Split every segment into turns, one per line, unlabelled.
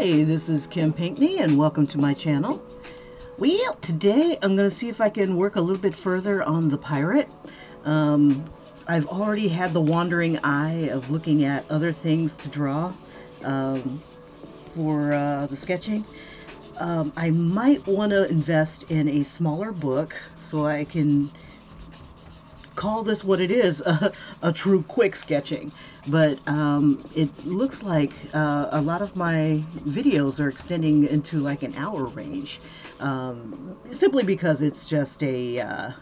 Hi, this is Kim Pinkney and welcome to my channel. Well, today I'm going to see if I can work a little bit further on the pirate. I've already had the wandering eye of looking at other things to draw for the sketching. I might want to invest in a smaller book so I can call this what it is, a true quick sketching. But it looks like a lot of my videos are extending into like an hour range, simply because it's just a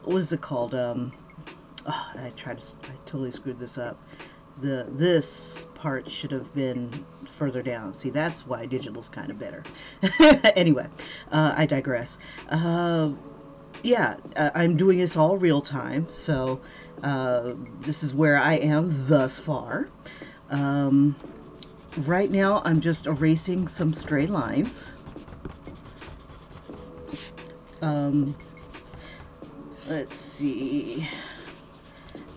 what is it called? I totally screwed this up. This part should have been further down. See, that's why digital's kind of better. Anyway, I digress. Yeah, I'm doing this all real time, so this is where I am thus far. Right now I'm just erasing some stray lines. Let's see.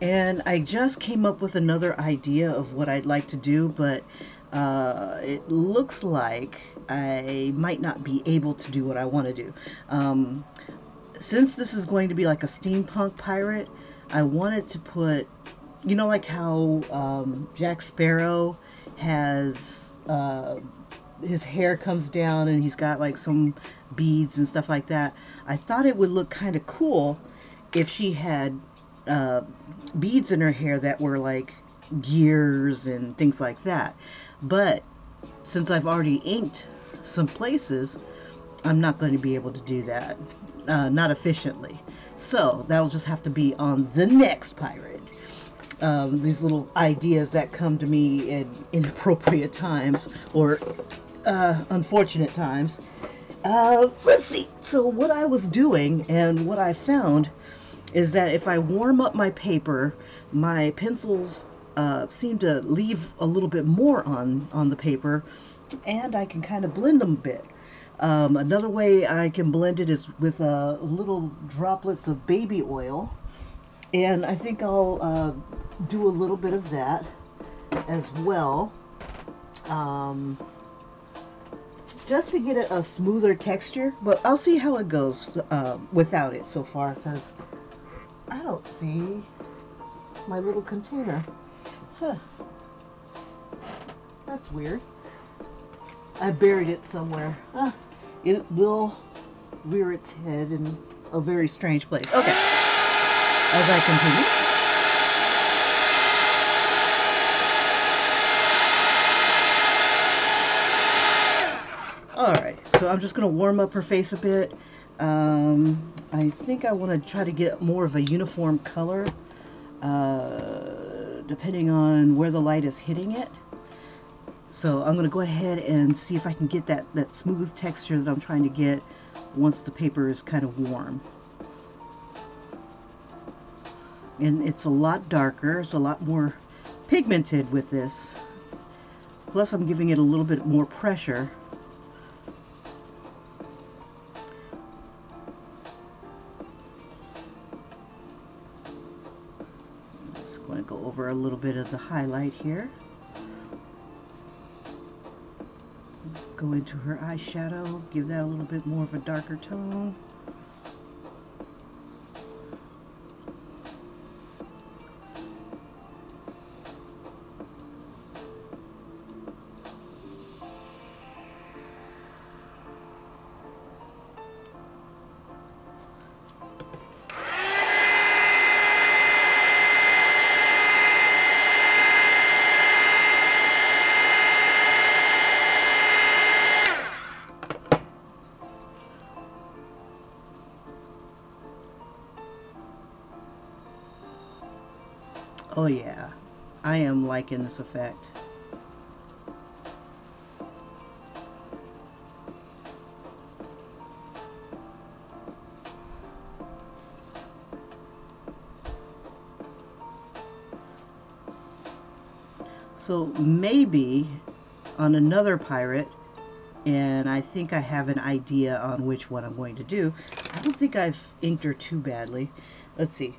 And I just came up with another idea of what I'd like to do, but it looks like I might not be able to do what I want to do. Since this is going to be like a steampunk pirate, I wanted to put, you know, like how Jack Sparrow has, his hair comes down and he's got like some beads and stuff like that. I thought it would look kind of cool if she had beads in her hair that were like gears and things like that. But since I've already inked some places, I'm not going to be able to do that. Not efficiently. So that'll just have to be on the next pirate. These little ideas that come to me in inappropriate times, or unfortunate times. Let's see. So what I was doing and what I found is that if I warm up my paper, my pencils seem to leave a little bit more on the paper, and I can kind of blend them a bit. Another way I can blend it is with little droplets of baby oil, and I think I'll do a little bit of that as well, just to get a smoother texture. But I'll see how it goes without it so far, because I don't see my little container. Huh. That's weird. I buried it somewhere. It will rear its head in a very strange place. Okay. As I continue. Alright, so I'm just going to warm up her face a bit. I think I want to try to get more of a uniform color, depending on where the light is hitting it. So I'm going to go ahead and see if I can get that smooth texture that I'm trying to get once the paper is kind of warm. And it's a lot darker, it's a lot more pigmented with this. Plus I'm giving it a little bit more pressure. I'm just going to go over a little bit of the highlight here. Go into her eyeshadow, give that a little bit more of a darker tone. Oh yeah, I am liking this effect. So maybe on another pirate, and I think I have an idea on which one I'm going to do. I don't think I've inked her too badly. Let's see.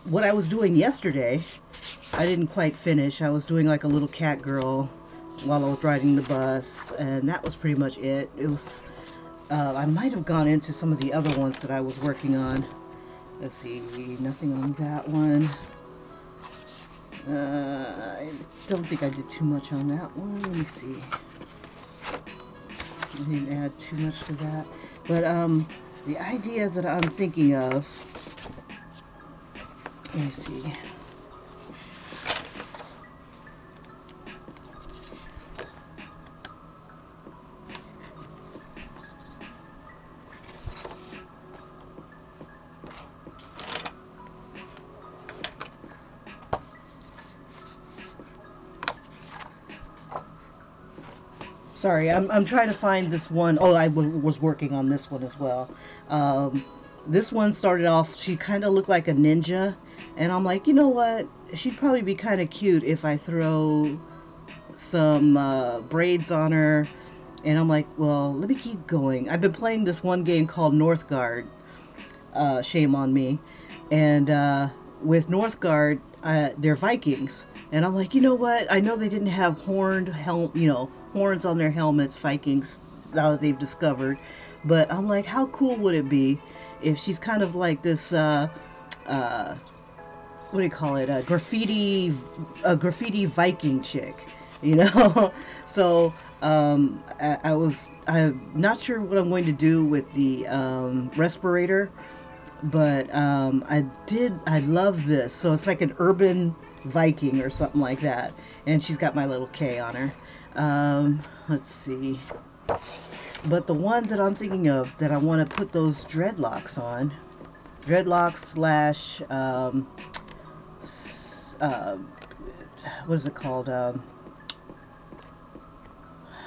What I was doing yesterday, I didn't quite finish. I was doing like a little cat girl, while I was riding the bus, and that was pretty much it. It was, I might have gone into some of the other ones that I was working on. Let's see, nothing on that one. I don't think I did too much on that one. Let me see. I didn't add too much to that. But the idea that I'm thinking of, let me see. Sorry, I'm trying to find this one. Oh, I was working on this one as well. This one started off, she kind of looked like a ninja. And I'm like, you know what? She'd probably be kind of cute if I throw some braids on her. And I'm like, well, let me keep going. I've been playing this one game called Northgard. Shame on me. And with Northgard, they're Vikings. And I'm like, you know what? I know they didn't have horns on their helmets, Vikings, now that they've discovered. But I'm like, how cool would it be if she's kind of like this, what do you call it? A graffiti Viking chick, you know? So, I'm not sure what I'm going to do with the respirator, but I love this. So it's like an urban Viking or something like that, and she's got my little K on her. Let's see, but the one that I'm thinking of that I want to put those dreadlocks on, slash what is it called,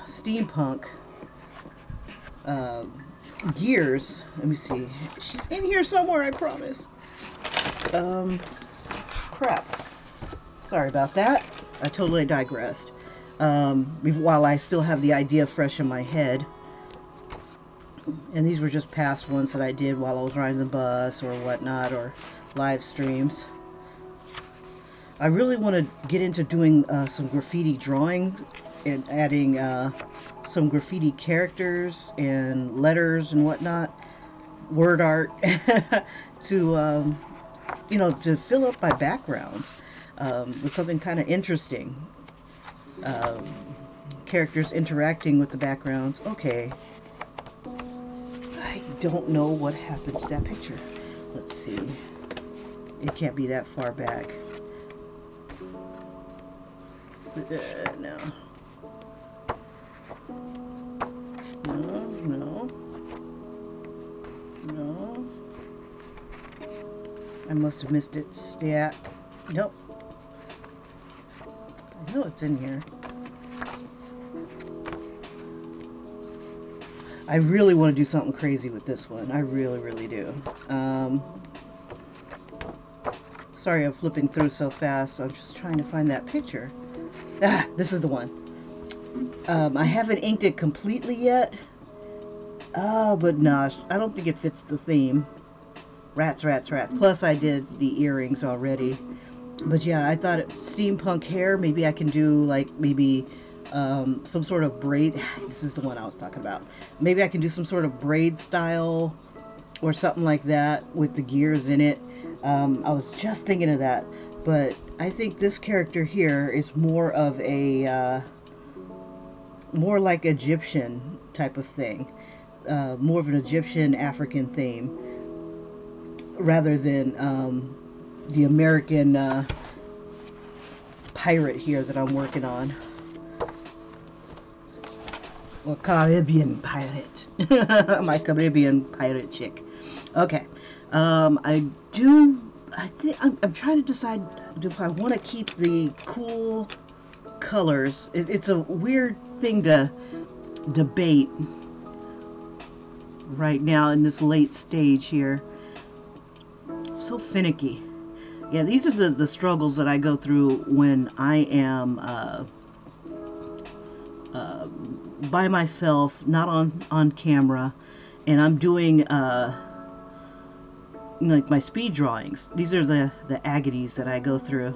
steampunk gears. Let me see, she's in here somewhere, I promise. Crap. Sorry about that. I totally digressed. While I still have the idea fresh in my head. And these were just past ones that I did while I was riding the bus or whatnot, or live streams. I really want to get into doing some graffiti drawing and adding some graffiti characters and letters and whatnot, word art, to to fill up my backgrounds. With something kind of interesting. Characters interacting with the backgrounds. Okay. I don't know what happened to that picture. Let's see. It can't be that far back. No. No. I must have missed it. Yeah. Nope. I know it's in here. I really want to do something crazy with this one. I really, really do. Sorry, I'm flipping through so fast. I'm just trying to find that picture. Ah, this is the one. I haven't inked it completely yet. But no, I don't think it fits the theme. Rats. Plus, I did the earrings already. But yeah, I thought steampunk hair. Maybe I can do like some sort of braid. This is the one I was talking about. Maybe I can do some sort of braid style or something like that with the gears in it. I was just thinking of that. But I think this character here is more of a more like Egyptian type of thing. More of an Egyptian African theme rather than the American pirate here that I'm working on. Or Caribbean pirate. My Caribbean pirate chick. Okay. I think I'm trying to decide if I want to keep the cool colors. It's a weird thing to debate right now in this late stage here. So finicky. Yeah, these are the struggles that I go through when I am by myself, not on camera, and I'm doing like my speed drawings. These are the agonies that I go through.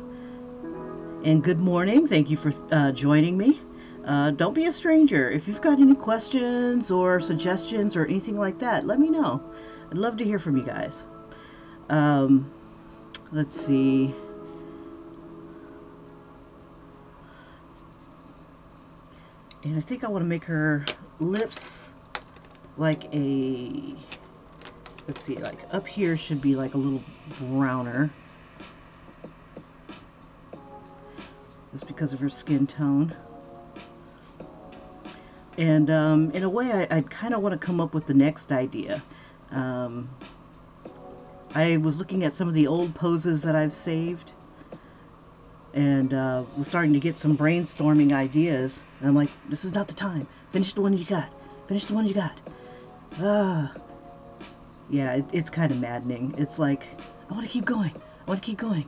And good morning. Thank you for joining me. Don't be a stranger. If you've got any questions or suggestions or anything like that, let me know. I'd love to hear from you guys. Let's see. And I think I want to make her lips like a, let's see, like up here should be like a little browner. That's because of her skin tone. And in a way, I kind of want to come up with the next idea. I was looking at some of the old poses that I've saved, and was starting to get some brainstorming ideas. And I'm like, this is not the time. Finish the one you got. Finish the one you got. Yeah, it's kind of maddening. It's like, I want to keep going. I want to keep going.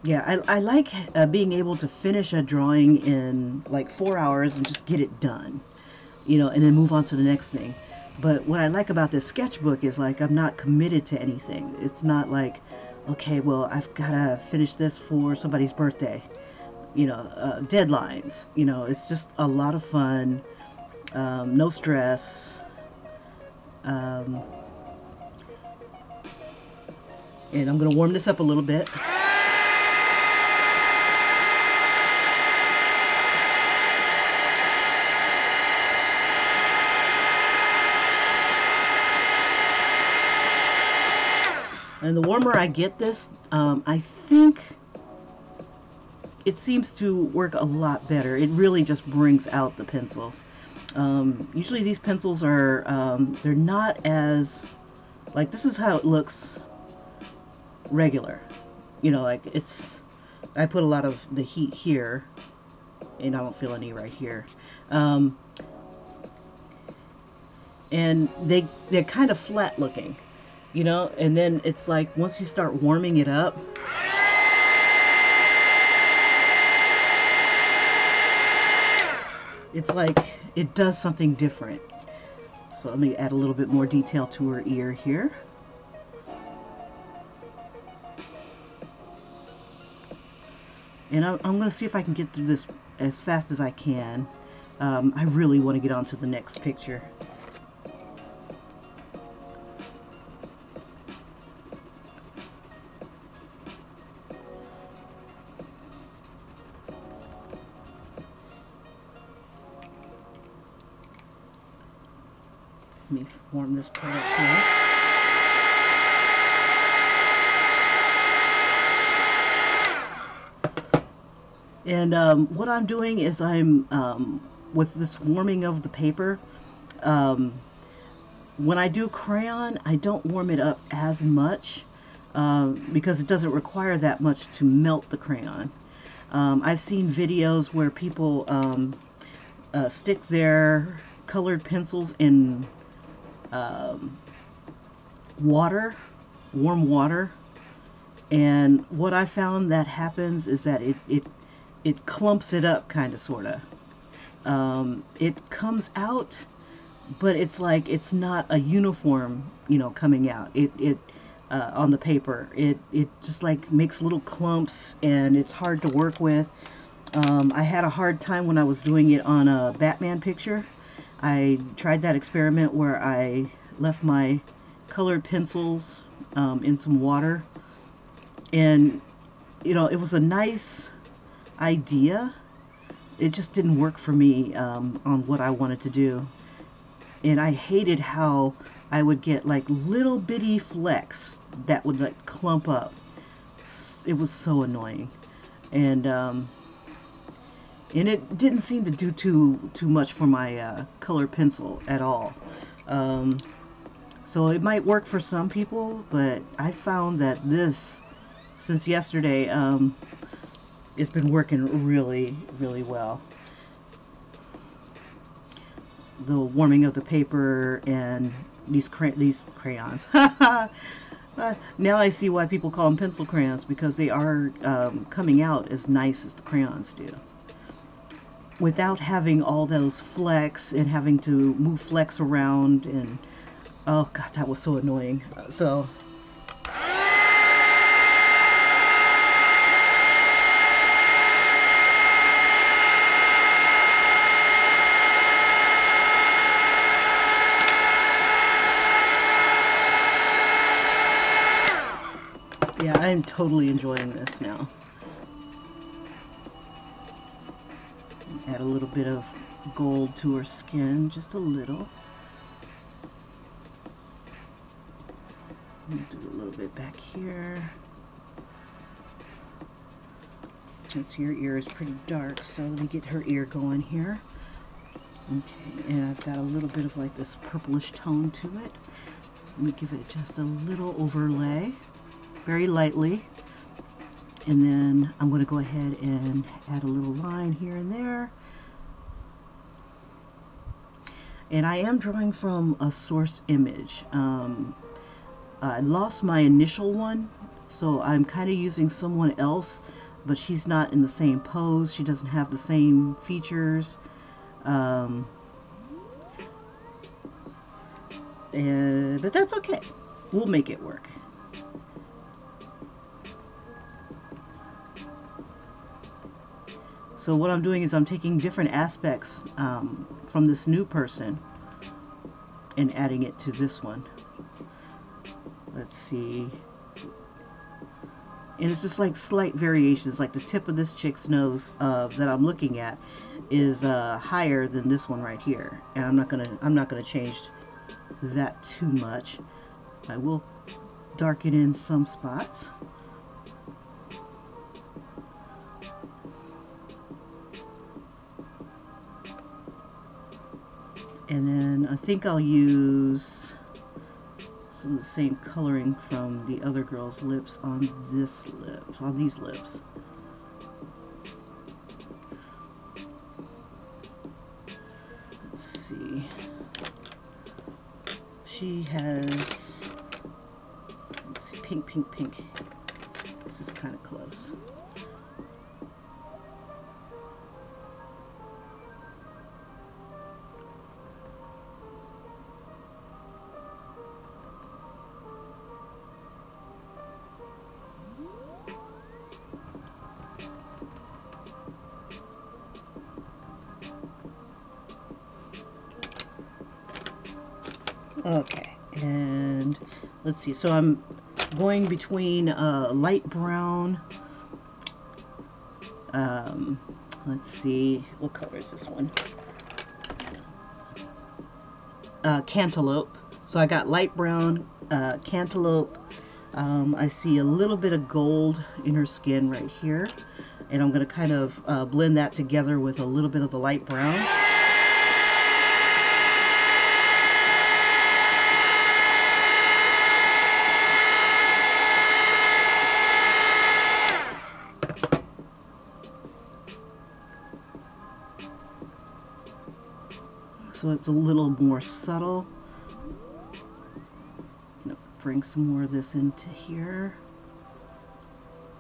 Yeah, I like being able to finish a drawing in like 4 hours and just get it done, you know, and then move on to the next thing. But what I like about this sketchbook is like I'm not committed to anything. It's not like, okay, well, I've got to finish this for somebody's birthday, you know, deadlines. You know, it's just a lot of fun, no stress. And I'm going to warm this up a little bit. And the warmer I get this, I think it seems to work a lot better. It really just brings out the pencils. Usually these pencils are, they're not as, like this is how it looks regular. You know, like it's, I put a lot of the heat here, and I don't feel any right here. And they're kind of flat looking. You know, and then it's like once you start warming it up, it's like it does something different. So let me add a little bit more detail to her ear here. And I'm going to see if I can get through this as fast as I can. I really want to get on to the next picture. Let me form this part up here. And what I'm doing is I'm, with this warming of the paper, when I do crayon, I don't warm it up as much because it doesn't require that much to melt the crayon. I've seen videos where people stick their colored pencils in water, warm water, and what I found that happens is that it clumps it up, kind of, sort of. It comes out, but it's like it's not a uniform, you know, coming out. It on the paper, it just like makes little clumps, and it's hard to work with. I had a hard time when I was doing it on a Batman picture. I tried that experiment where I left my colored pencils in some water, and you know, it was a nice idea. It just didn't work for me on what I wanted to do, and I hated how I would get like little bitty flecks that would like clump up. It was so annoying, and it didn't seem to do too much for my color pencil at all. So it might work for some people, but I found that this, since yesterday, it's been working really, really well. The warming of the paper and these crayons. Now I see why people call them pencil crayons, because they are coming out as nice as the crayons do, without having all those flecks and having to move flecks around. And oh god, that was so annoying. So I'm totally enjoying this now. Add a little bit of gold to her skin, just a little. Do a little bit back here. Since your ear is pretty dark, so let me get her ear going here. Okay, and I've got a little bit of like this purplish tone to it. Let me give it just a little overlay, very lightly. And then I'm going to go ahead and add a little line here and there. And I am drawing from a source image. I lost my initial one, so I'm kind of using someone else, but she's not in the same pose. She doesn't have the same features. But that's okay. We'll make it work. So what I'm doing is I'm taking different aspects from this new person and adding it to this one. Let's see. And it's just like slight variations. Like the tip of this chick's nose that I'm looking at is higher than this one right here, and I'm not gonna change that too much. I will darken in some spots. And then I think I'll use some of the same coloring from the other girl's lips on this lip, on these lips. Let's see. She has, let's see, pink, pink, pink. This is kind of close. Okay, and let's see, so I'm going between light brown, let's see, what color is this one? Cantaloupe. So I got light brown, cantaloupe. I see a little bit of gold in her skin right here, and I'm going to kind of blend that together with a little bit of the light brown. So it's a little more subtle. Bring some more of this into here.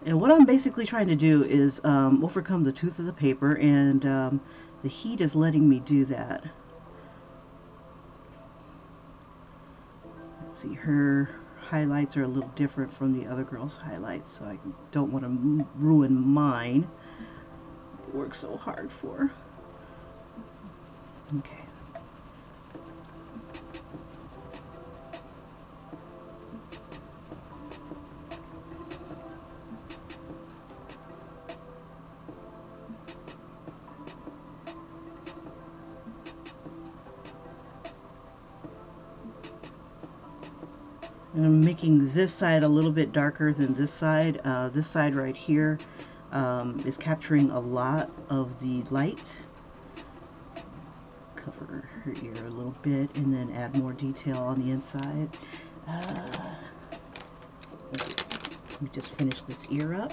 And what I'm basically trying to do is overcome the tooth of the paper, and the heat is letting me do that. Let's see, her highlights are a little different from the other girl's highlights, so I don't want to ruin mine. I work so hard for. Okay. And I'm making this side a little bit darker than this side. This side right here is capturing a lot of the light. Cover her ear a little bit and then add more detail on the inside. Let me just finish this ear up.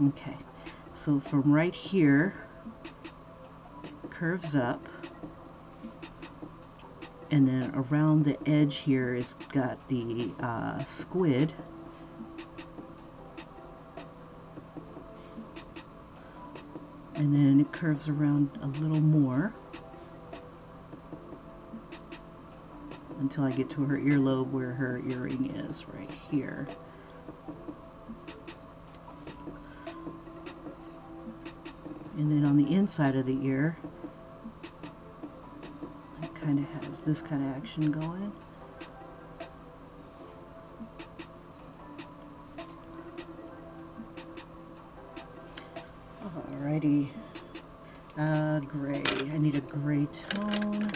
Okay, so from right here, curves up. And then around the edge here is got the squid. And then it curves around a little more until I get to her earlobe where her earring is, right here. And then on the inside of the ear, kind of has this kind of action going. Alrighty. Gray. I need a gray tone.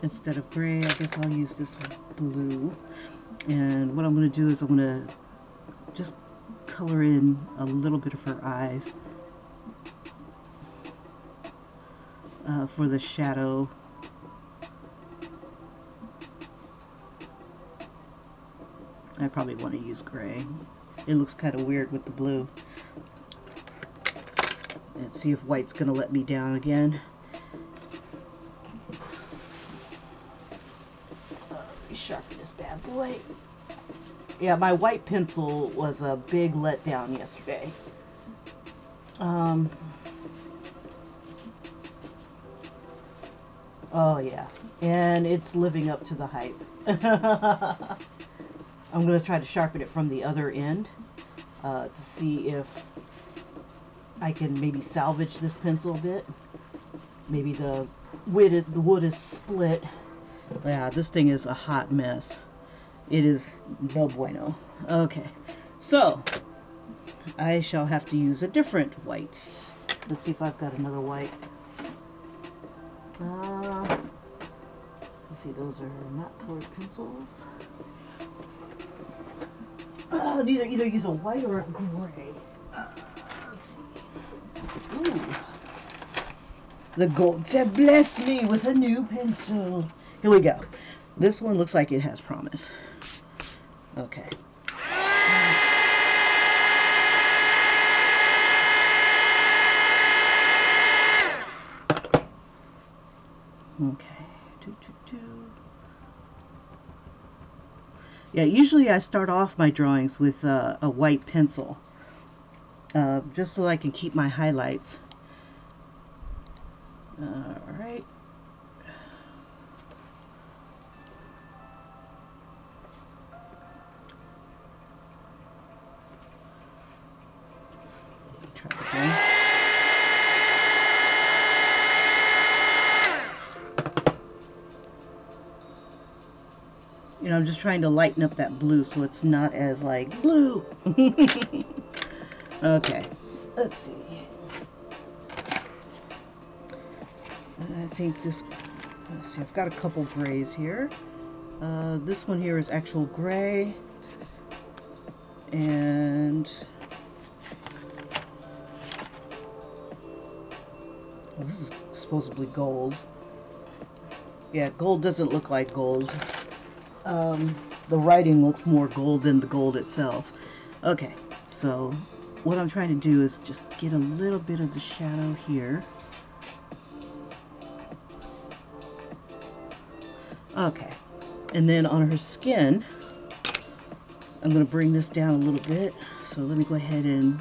Instead of gray, I guess I'll use this blue. And what I'm going to do is I'm going to just color in a little bit of her eyes for the shadow. I probably want to use gray. It looks kind of weird with the blue. And see if white's going to let me down again. Let me sharpen this bad boy. Yeah, my white pencil was a big letdown yesterday. Oh yeah, and it's living up to the hype. I'm going to try to sharpen it from the other end to see if I can maybe salvage this pencil a bit. Maybe the wood is split. Yeah, this thing is a hot mess. It is no bueno. Okay, so I shall have to use a different white. Let's see if I've got another white. Let's see, those are not colored pencils. I'll either use a white or a gray. Let's see. Ooh. The gods have blessed me with a new pencil. Here we go. This one looks like it has promise. Okay. Okay. Yeah, usually I start off my drawings with a white pencil, just so I can keep my highlights. All right. Try it again. You know, I'm just trying to lighten up that blue so it's not as like blue. Okay, let's see. I think this, let's see, I've got a couple grays here. This one here is actual gray. And well, this is supposedly gold. Yeah, gold doesn't look like gold. The writing looks more gold than the gold itself. Okay, so what I'm trying to do is just get a little bit of the shadow here. Okay, and then on her skin, I'm going to bring this down a little bit. So let me go ahead and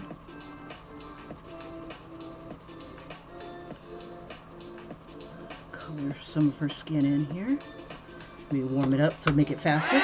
color some of her skin in here. Let me warm it up to make it faster.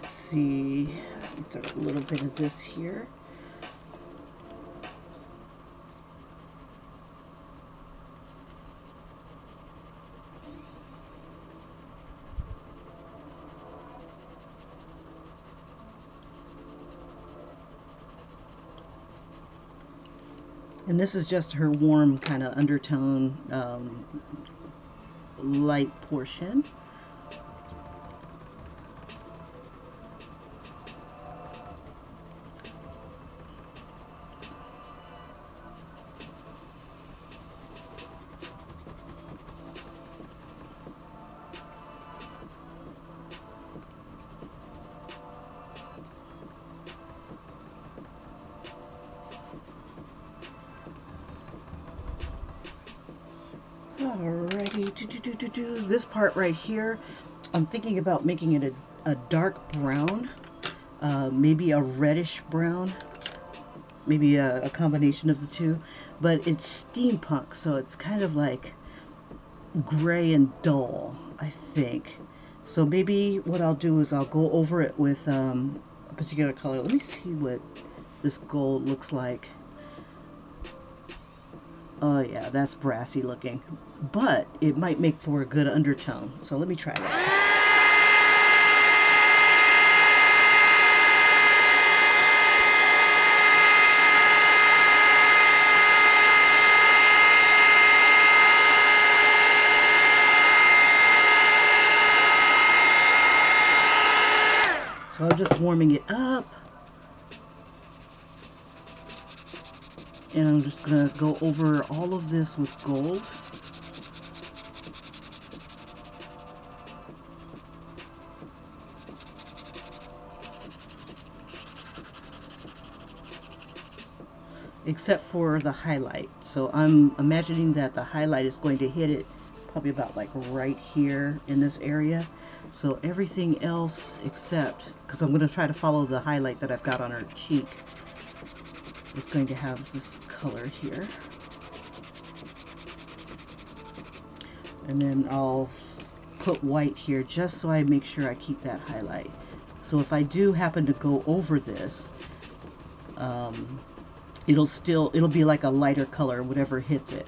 See, throw a little bit of this here. And this is just her warm kind of undertone, light portion. Alrighty, this part right here, I'm thinking about making it a dark brown, maybe a reddish brown. maybe a combination of the two, but it's steampunk, so it's kind of like gray and dull, I think. So maybe what I'll do is I'll go over it with a particular color. Let me see what this gold looks like. Oh yeah, that's brassy looking, but it might make for a good undertone. So let me try that. So I'm just warming it up. And I'm just going to go over all of this with gold. Except for the highlight. So I'm imagining that the highlight is going to hit it probably about like right here in this area. So everything else except, because I'm going to try to follow the highlight that I've got on her cheek, is going to have this color here. And then I'll put white here just so I make sure I keep that highlight. So if I do happen to go over this, it'll be like a lighter color, whatever hits it.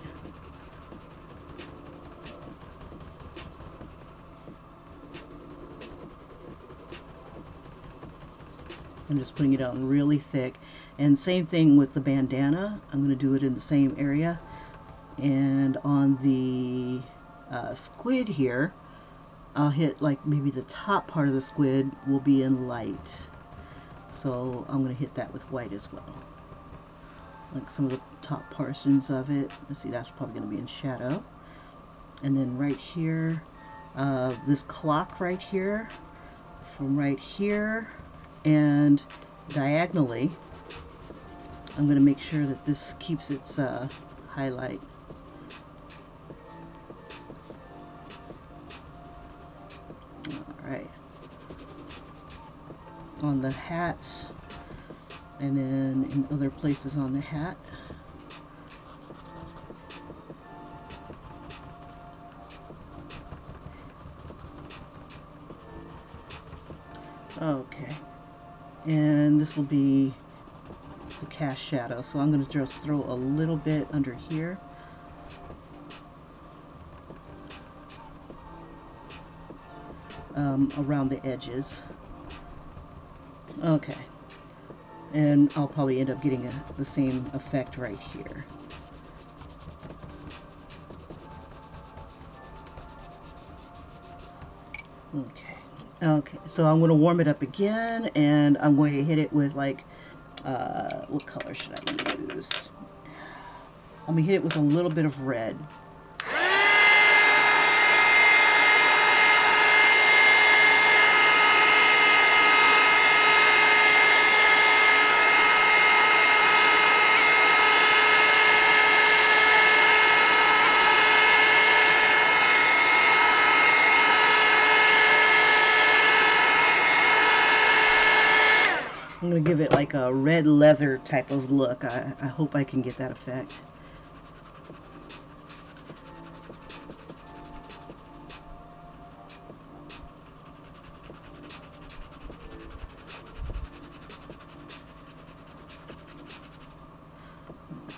I'm just putting it on really thick. And same thing with the bandana. I'm going to do it in the same area. And on the squid here, I'll hit like maybe the top part of the squid will be in light. So I'm going to hit that with white as well. Like some of the top portions of it. Let's see, that's probably going to be in shadow. And then right here, this clock right here, from right here and diagonally, I'm going to make sure that this keeps its highlight. Alright. On the hat, and then in other places on the hat. Okay. And this will be the cast shadow, so I'm going to just throw a little bit under here. Around the edges. Okay. And I'll probably end up getting the same effect right here. Okay. Okay, so I'm going to warm it up again, and I'm going to hit it with like, what color should I use? I'm going to hit it with a little bit of red. I'm going to give it like a red leather type of look. I hope I can get that effect.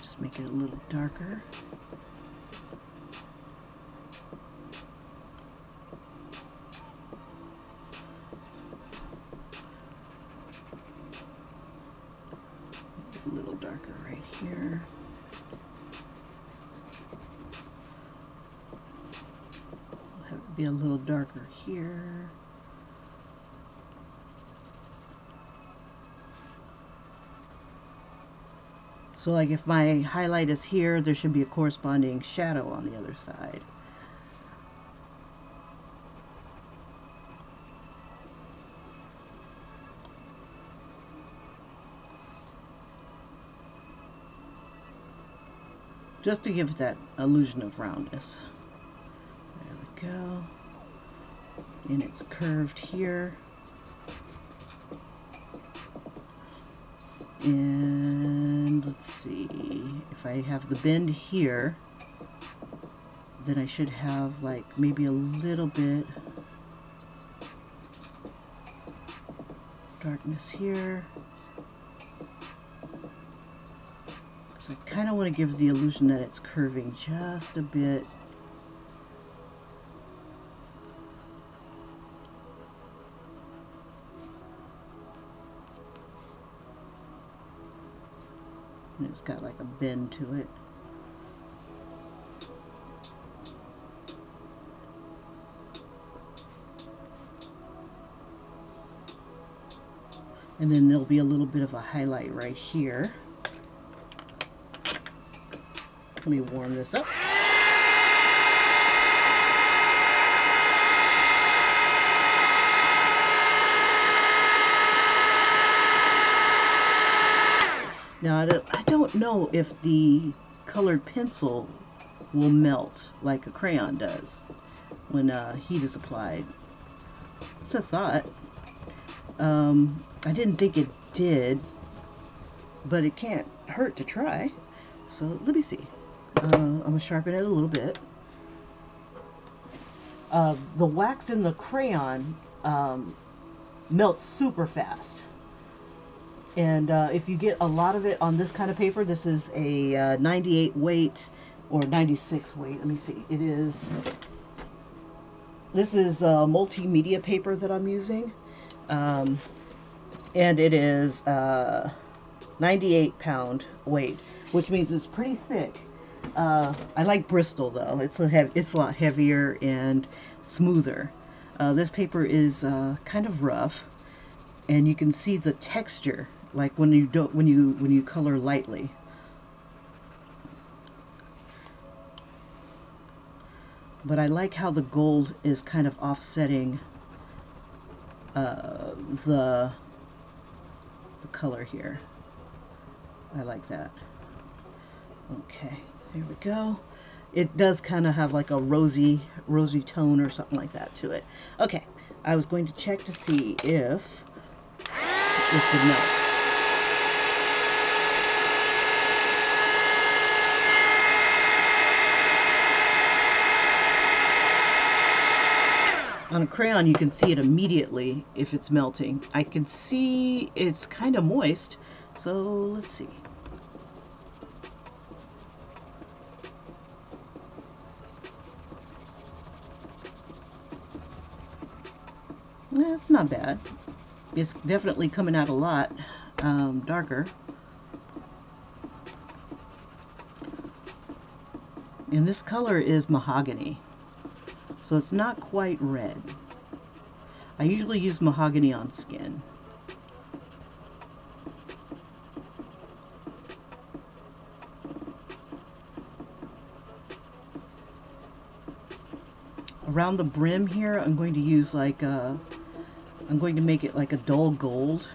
Just make it a little darker. A little darker right here. We'll have it be a little darker here. So like if my highlight is here, there should be a corresponding shadow on the other side. Just to give it that illusion of roundness. There we go. And it's curved here. And I have the bend here, then I should have like maybe a little bit darkness here. So I kind of want to give the illusion that it's curving just a bit. And it's got like a bend to it. And then there'll be a little bit of a highlight right here. Let me warm this up. Now, I don't know if the colored pencil will melt like a crayon does when heat is applied. It's a thought. I didn't think it did, but it can't hurt to try. So let me see. I'm going to sharpen it a little bit. The wax in the crayon melts super fast. And if you get a lot of it on this kind of paper, this is a 98 weight or 96 weight. Let me see. This is multimedia paper that I'm using. And it is 98 pound weight, which means it's pretty thick. I like Bristol though. It's a lot heavier and smoother. This paper is kind of rough, and you can see the texture, like when you color lightly. But I like how the gold is kind of offsetting the color here. I like that. Okay, there we go. It does kind of have like a rosy tone or something like that to it. Okay, I was going to check to see if this would melt. On a crayon, you can see it immediately if it's melting. I can see it's kind of moist, so let's see. It's not bad. It's definitely coming out a lot darker. And this color is mahogany, so it's not quite red. I usually use mahogany on skin. Around the brim here, I'm going to use like I'm going to make it like a dull gold,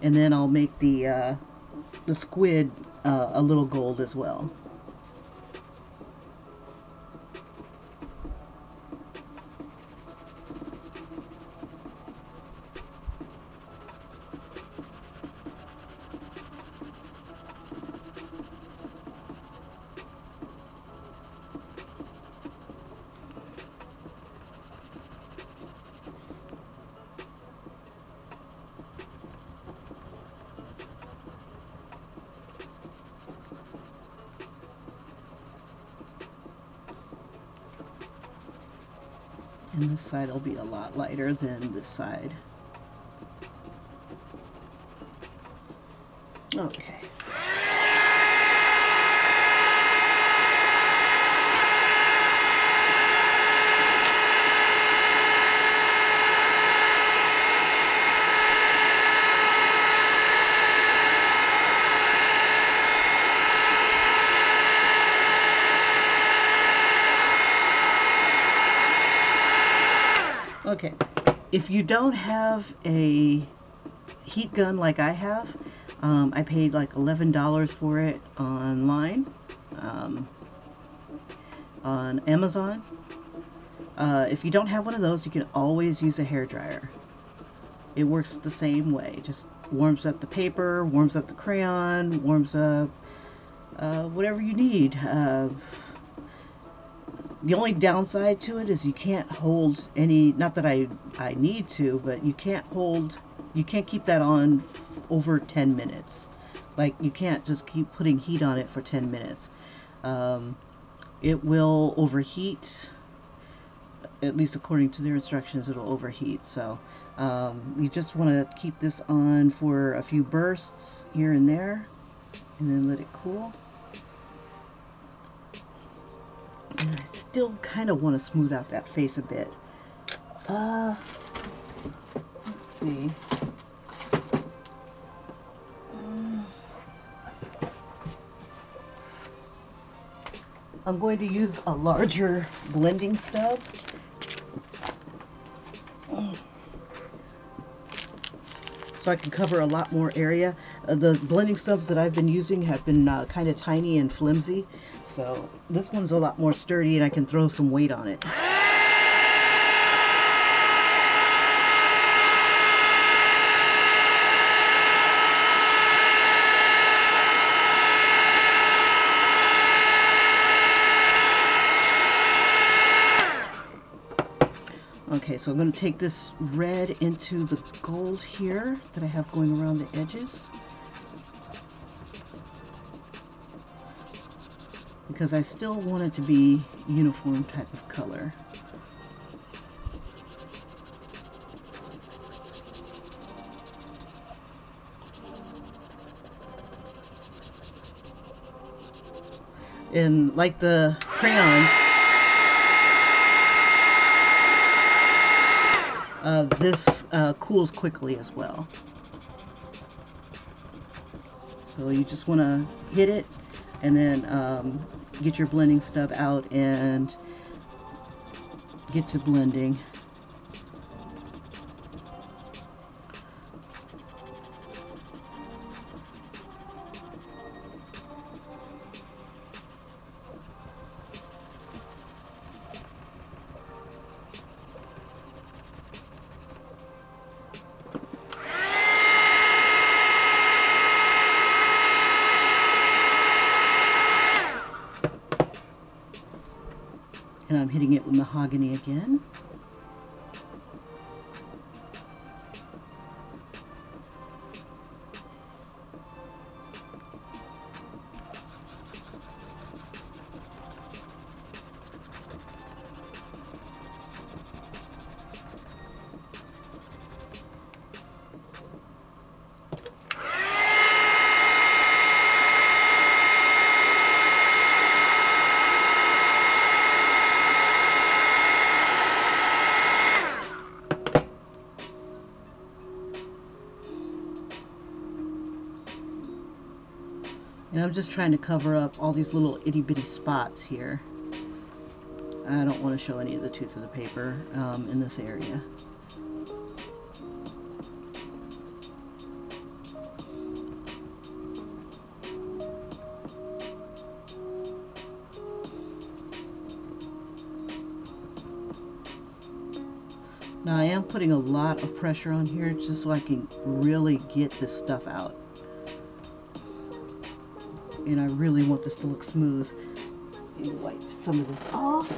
and then I'll make the squid a little gold as well. And this side will be a lot lighter than this side. Okay. Okay, if you don't have a heat gun like I have, I paid like $11 for it online on Amazon. If you don't have one of those, you can always use a hairdryer. It works the same way. It just warms up the paper, warms up the crayon, warms up whatever you need. The only downside to it is you can't hold any, not that I need to, but you can't keep that on over 10 minutes. Like, you can't just keep putting heat on it for 10 minutes. It will overheat, at least according to their instructions, it'll overheat. So you just want to keep this on for a few bursts here and there, and then let it cool. And I still kind of want to smooth out that face a bit. Let's see. I'm going to use a larger blending stub. So I can cover a lot more area. The blending stubs that I've been using have been kind of tiny and flimsy. So this one's a lot more sturdy and I can throw some weight on it. Okay, so I'm going to take this red into the gold here that I have going around the edges, because I still want it to be uniform type of color. And like the crayons, this cools quickly as well. So you just want to hit it and then get your blending stub out and get to blending. And I'm hitting it with mahogany again. And I'm just trying to cover up all these little itty bitty spots here. I don't want to show any of the tooth of the paper in this area. Now I am putting a lot of pressure on here just so I can really get this stuff out. And I really want this to look smooth. Let me wipe some of this off.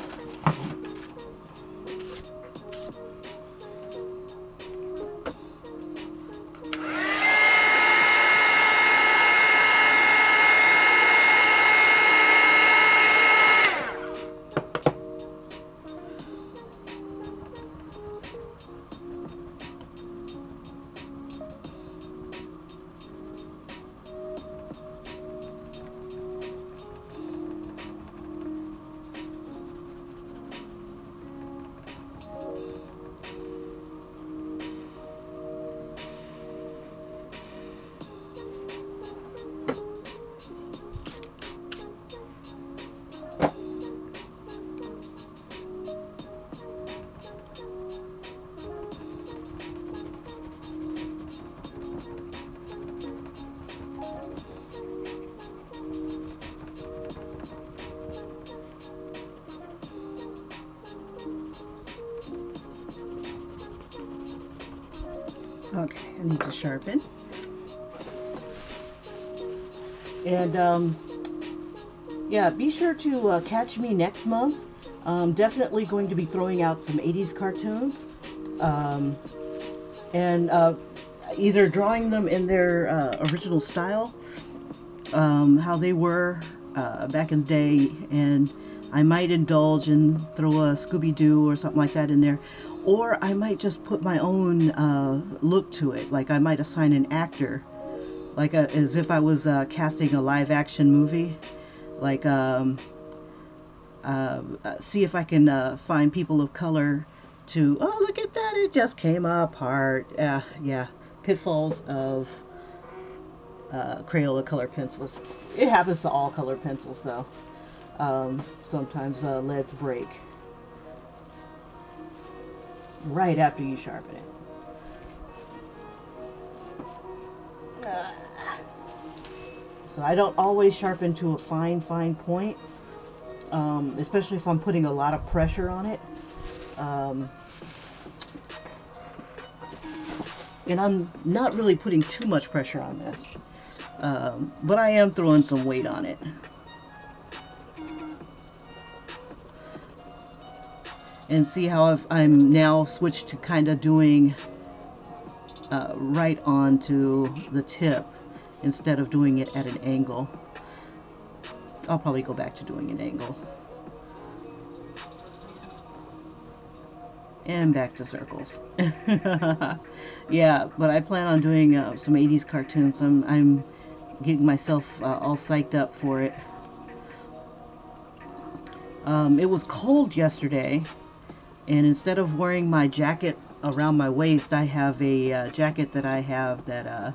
Okay, I need to sharpen. And Yeah, be sure to catch me next month. I'm definitely going to be throwing out some 80s cartoons. Um, and either drawing them in their original style, how they were back in the day, and I might indulge and throw a Scooby-Doo or something like that in there, or I might just put my own look to it. Like I might assign an actor, like as if I was casting a live-action movie. Like see if I can find people of color to. Oh, look at that! It just came apart. Yeah, pitfalls of Crayola color pencils. It happens to all color pencils, though. Sometimes leads break right after you sharpen it. So I don't always sharpen to a fine point, especially if I'm putting a lot of pressure on it. And I'm not really putting too much pressure on this, but I am throwing some weight on it. And see how I'm now switched to kind of doing right onto the tip instead of doing it at an angle. I'll probably go back to doing an angle. And back to circles. Yeah, but I plan on doing some 80s cartoons. I'm getting myself all psyched up for it. It was cold yesterday, and instead of wearing my jacket around my waist, I have a jacket that I have that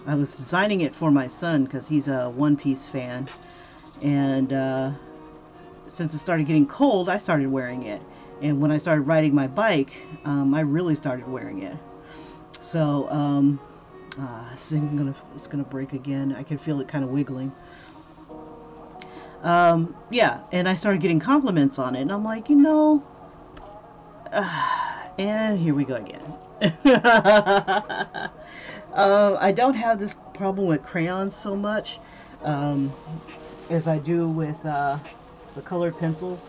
I was designing it for my son because he's a One Piece fan, and since it started getting cold, I started wearing it. And when I started riding my bike, I really started wearing it. So it's gonna break again. I can feel it kind of wiggling. Yeah, and I started getting compliments on it, and I'm like, and here we go again. I don't have this problem with crayons so much as I do with the colored pencils,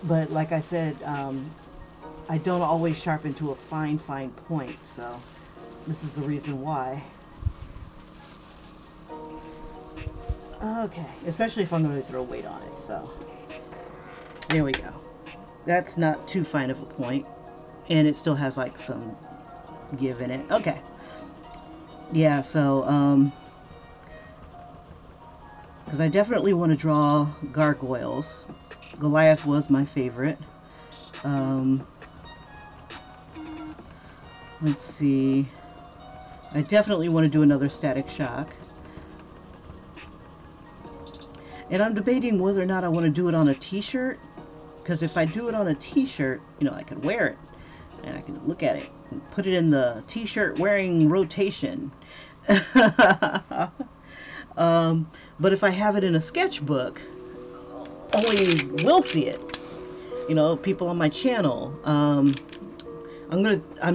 but like I said, I don't always sharpen to a fine point, so this is the reason why. Okay, especially if I'm going to throw weight on it, so there we go. That's not too fine of a point, and it still has like some give in it. Okay. Yeah, so because I definitely want to draw gargoyles. Goliath was my favorite. Let's see. I definitely want to do another Static Shock. And I'm debating whether or not I want to do it on a t-shirt. Because if I do it on a t-shirt, I can wear it. And I can look at it and put it in the t-shirt wearing rotation. But if I have it in a sketchbook, only we'll see it. People on my channel. I'm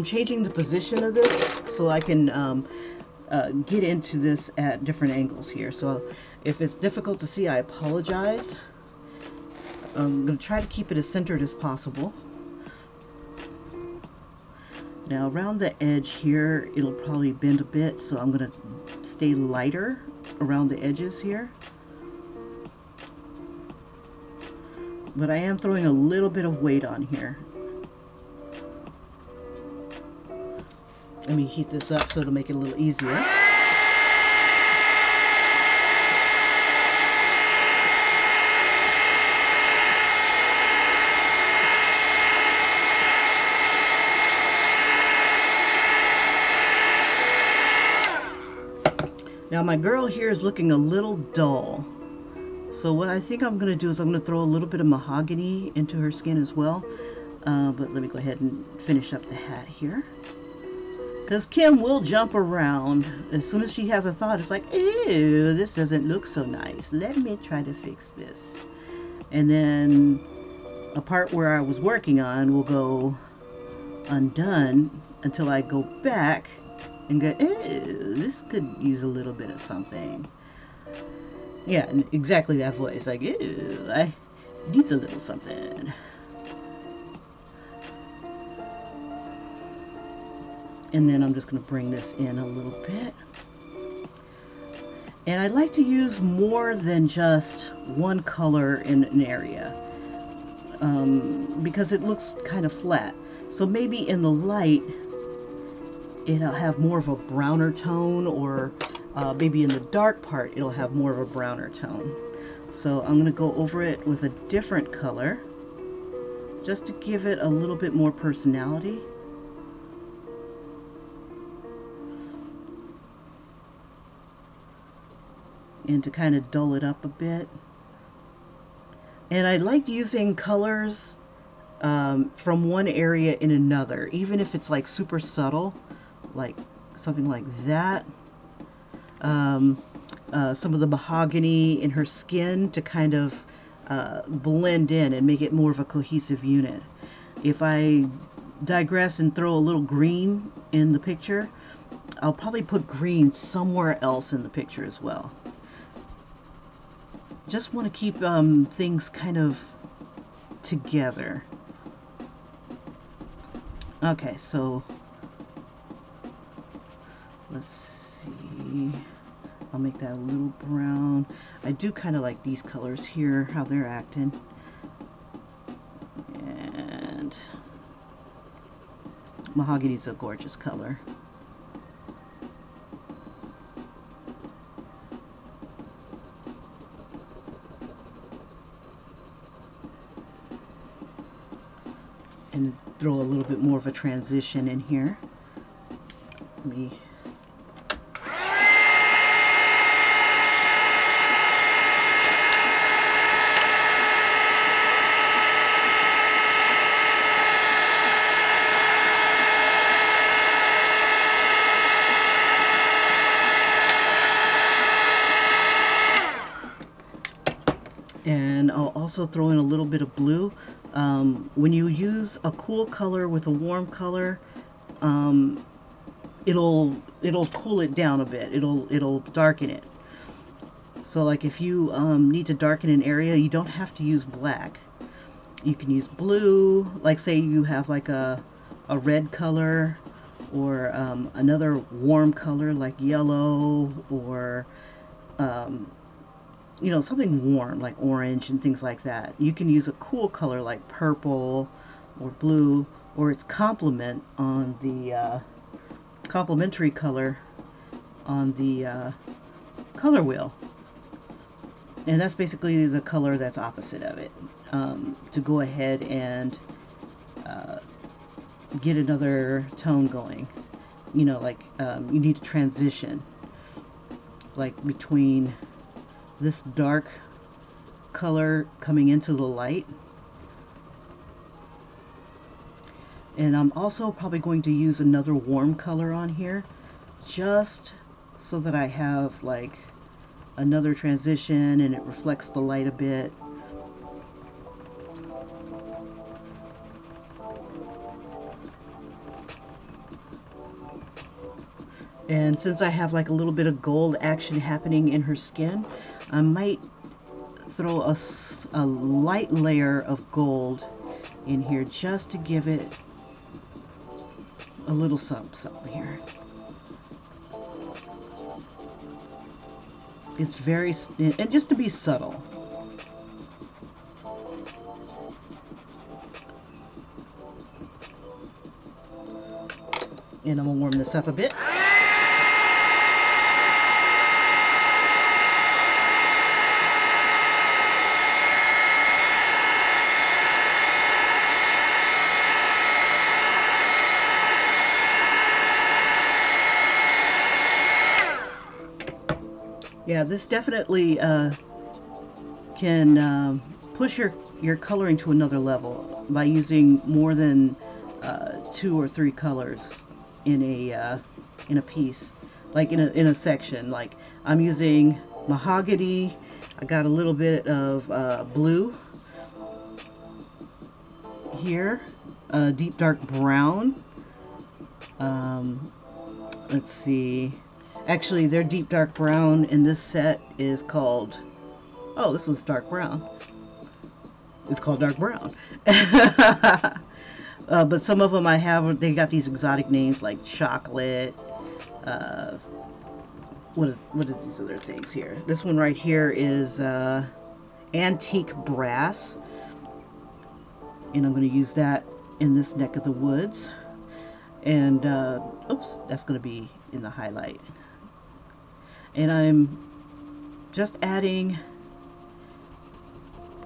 changing the position of this so I can get into this at different angles here. So if it's difficult to see, I apologize. I'm going to try to keep it as centered as possible. Now around the edge here, it'll probably bend a bit, so I'm going to stay lighter around the edges here. But I am throwing a little bit of weight on here. Let me heat this up so it'll make it a little easier. Now my girl here is looking a little dull. So what I think I'm going to do is I'm going to throw a little bit of mahogany into her skin as well. But let me go ahead and finish up the hat here. Because Kim will jump around. As soon as she has a thought, it's like, ew, this doesn't look so nice. Let me try to fix this. And then a part where I was working on will go undone until I go back and go, ew, this could use a little bit of something. Yeah, and exactly that voice. Like, ew, I need a little something. And then I'm just going to bring this in a little bit. And I like to use more than just one color in an area because it looks kind of flat. So maybe in the light, it'll have more of a browner tone, or maybe in the dark part, it'll have more of a browner tone. So I'm going to go over it with a different color just to give it a little bit more personality. And to kind of dull it up a bit. And I like using colors from one area in another, even if it's like super subtle, like something like that. Some of the mahogany in her skin to kind of blend in and make it more of a cohesive unit. If I digress and throw a little green in the picture, I'll probably put green somewhere else in the picture as well. Just want to keep things kind of together. Okay, so let's see. I'll make that a little brown. I do kind of like these colors here, how they're acting. And mahogany's a gorgeous color. And throw a little bit more of a transition in here. Let me and I'll also throw in a little bit of blue. When you use a cool color with a warm color, it'll cool it down a bit. It'll darken it. So like if you need to darken an area, you don't have to use black. You can use blue. Like say you have like a red color, or another warm color like yellow, or you know, something warm like orange and things like that. You can use a cool color like purple or blue, or its complement on the complementary color on the color wheel. And that's basically the color that's opposite of it, to go ahead and get another tone going. You know, like you need to transition like between this dark color coming into the light. And I'm also probably going to use another warm color on here, just so that I have like another transition and it reflects the light a bit. And since I have like a little bit of gold action happening in her skin, I might throw a light layer of gold in here just to give it a little something here. It's very, and just to be subtle. And I'm gonna warm this up a bit. Yeah, this definitely can push your coloring to another level by using more than 2 or 3 colors in a piece, like in a section. Like I'm using mahogany. I got a little bit of blue here, deep dark brown. Let's see. Actually, their deep dark brown in this set is called Oh, this one's dark brown. It's called dark brown. But some of them I have, they got these exotic names like chocolate. Uh, what are these other things here? This one right here is antique brass. And I'm going to use that in this neck of the woods. And, oops, that's going to be in the highlight. And I'm just adding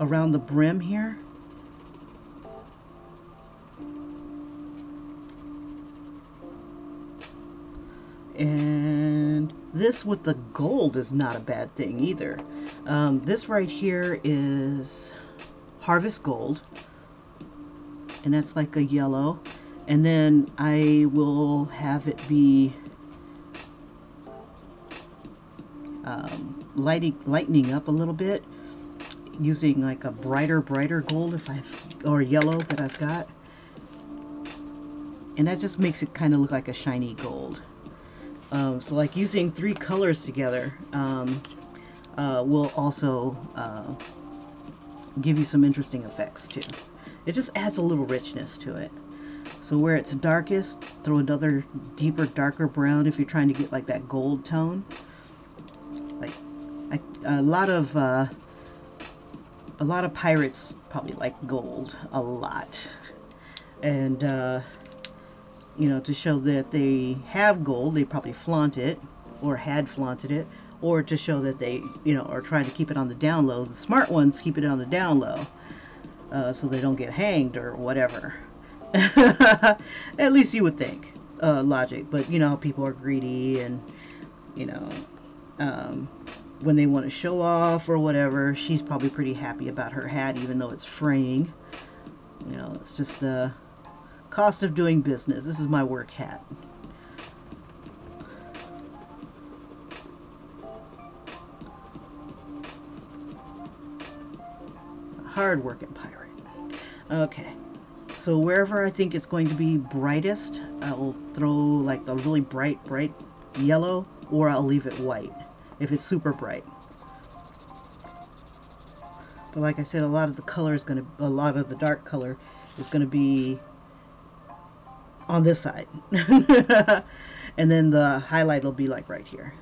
around the brim here. And this with the gold is not a bad thing either. This right here is Harvest Gold. And that's like a yellow. And then I will have it be lightening up a little bit using like a brighter gold or yellow that I've got. And that just makes it kind of look like a shiny gold. So like using 3 colors together will also give you some interesting effects too. It just adds a little richness to it. So where it's darkest, throw another deeper, darker brown if you're trying to get like that gold tone. Like a lot of pirates probably like gold a lot, and you know, to show that they have gold, they probably flaunt it, or had flaunted it, or to show that they, you know, are trying to keep it on the down low. The smart ones keep it on the down low, so they don't get hanged or whatever. At least you would think, logic. But you know, people are greedy, and you know, when they want to show off or whatever, she's probably pretty happy about her hat, even though it's fraying. You know, it's just the cost of doing business. This is my work hat. Hard working pirate. Okay. So wherever I think it's going to be brightest, I will throw like the really bright yellow, or I'll leave it white if it's super bright. But like I said, a lot of the dark color is going to be on this side. And then the highlight will be like right here.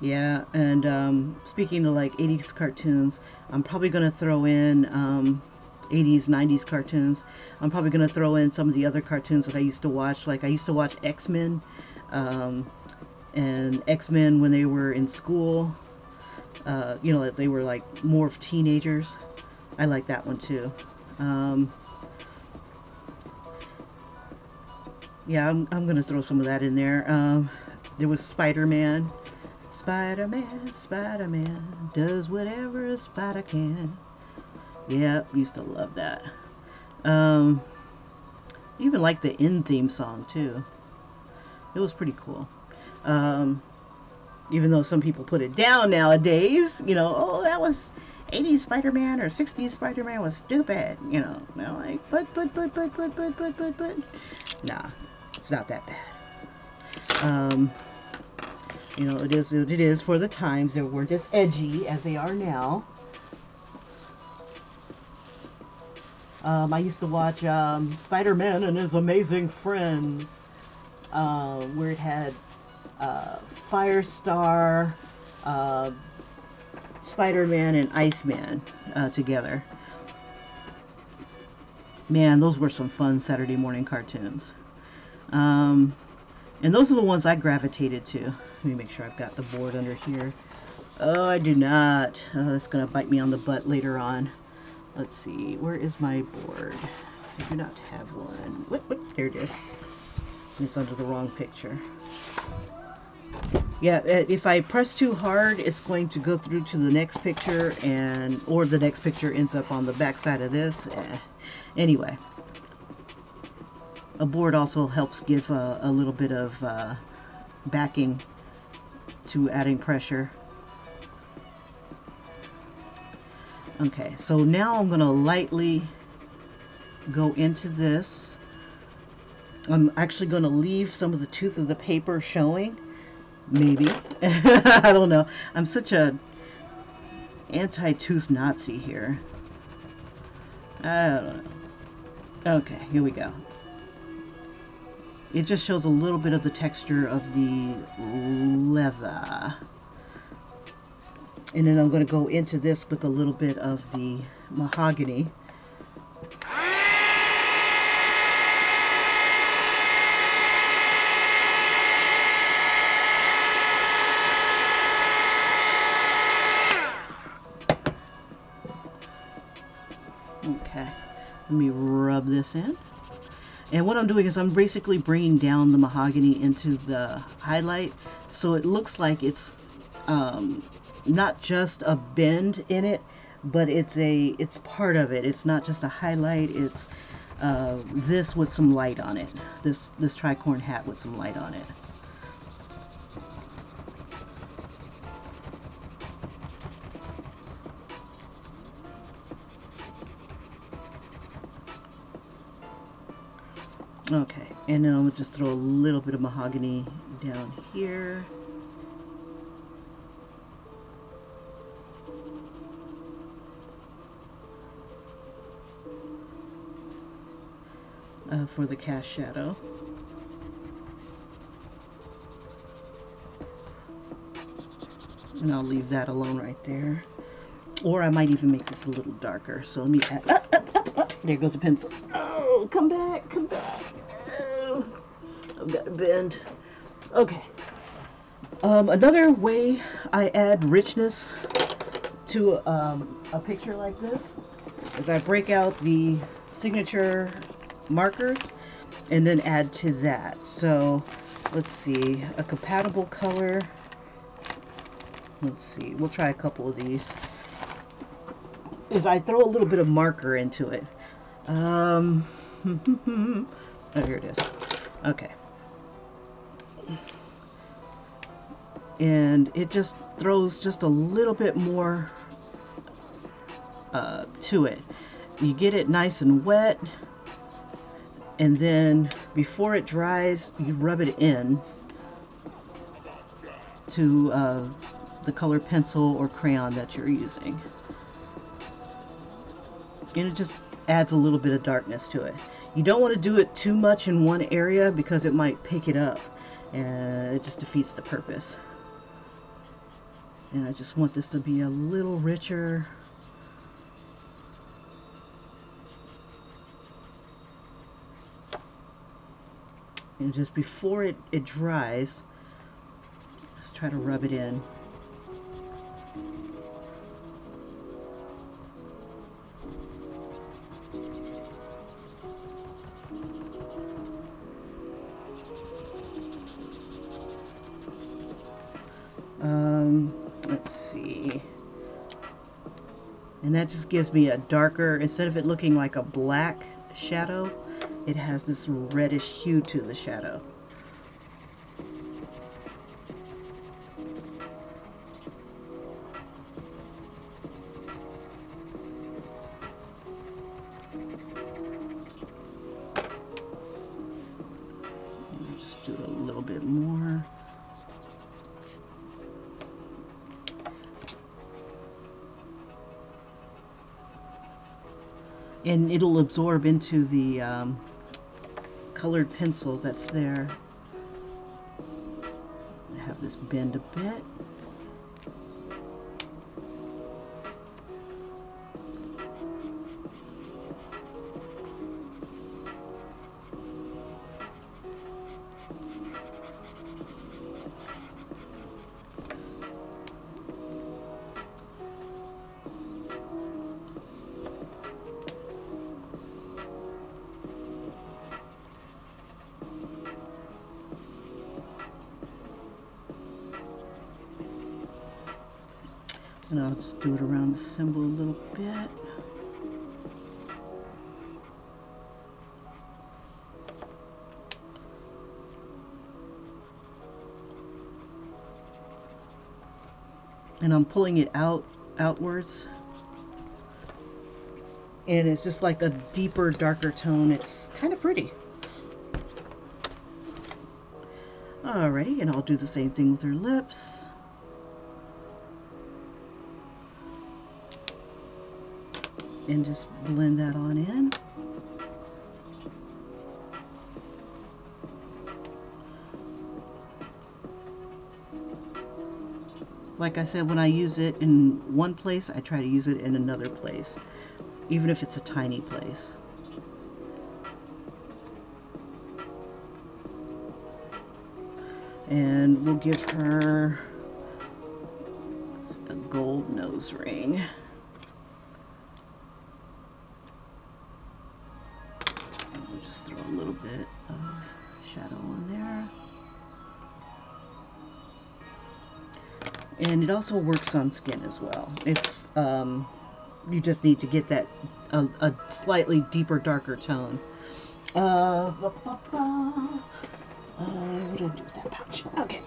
Yeah, and speaking of like 80s cartoons, I'm probably going to throw in 80s, 90s cartoons. I'm probably going to throw in some of the other cartoons that I used to watch. Like I used to watch X-Men, and X-Men when they were in school. You know, they were like morphed teenagers. I like that one too. Yeah, I'm going to throw some of that in there. There was Spider-Man. Spider-Man does whatever a spider can. Yeah, used to love that. Even like the end theme song too. It was pretty cool. Even though some people put it down nowadays, you know, oh, that was 80s Spider-Man or 60s Spider-Man was stupid, you know, like, but, nah, it's not that bad. You know, it is what it is for the times. They weren't as edgy as they are now. I used to watch Spider-Man and His Amazing Friends, where it had Firestar, Spider-Man, and Iceman together. Man, those were some fun Saturday morning cartoons. And those are the ones I gravitated to. Let me make sure I've got the board under here. Oh, I do not. It's going to bite me on the butt later on. Let's see. Where is my board? I do not have one. What? There it is. It's under the wrong picture. Yeah, if I press too hard, it's going to go through to the next picture, or the next picture ends up on the back side of this. Anyway. A board also helps give a little bit of backing to adding pressure. Okay, so now I'm going to lightly go into this. I'm actually going to leave some of the tooth of the paper showing. Maybe. I don't know. I'm such a anti-tooth Nazi here. I don't know. Okay, here we go. It just shows a little bit of the texture of the leather. And then I'm going to go into this with a little bit of the mahogany. Okay, let me rub this in. And what I'm doing is I'm basically bringing down the mahogany into the highlight, so it looks like it's not just a bend in it, but it's part of it. It's not just a highlight. It's this with some light on it. This tricorn hat with some light on it. Okay, and then I'm going to just throw a little bit of mahogany down here. For the cast shadow. And I'll leave that alone right there. Or I might even make this a little darker. So let me add... there goes the pencil. Oh, come back, come back. Oh, I've got to bend. Okay. Another way I add richness to a picture like this is I break out the signature markers and then add to that. So let's see, a compatible color. Let's see, we'll try a couple of these. Is I throw a little bit of marker into it. Oh, here it is. Okay. And it just throws just a little bit more to it. You get it nice and wet, and then before it dries, you rub it in to the color pencil or crayon that you're using. And it just adds a little bit of darkness to it. You don't want to do it too much in one area because it might pick it up, and it just defeats the purpose. And I just want this to be a little richer. And just before it dries, let's try to rub it in. Let's see. And that just gives me a darker, instead of it looking like a black shadow, it has this reddish hue to the shadow. And just do a little bit more. And it'll absorb into the colored pencil that's there. I have this bend a bit. And I'll just do it around the symbol a little bit. And I'm pulling it outwards. And it's just like a deeper, darker tone. It's kind of pretty. Alrighty, and I'll do the same thing with her lips. And just blend that on in. Like I said, when I use it in one place, I try to use it in another place, even if it's a tiny place. And we'll give her a gold nose ring. We'll just throw a little bit of shadow on there. And it also works on skin as well. If you just need to get that a slightly deeper, darker tone. What did I do with that pouch? Okay.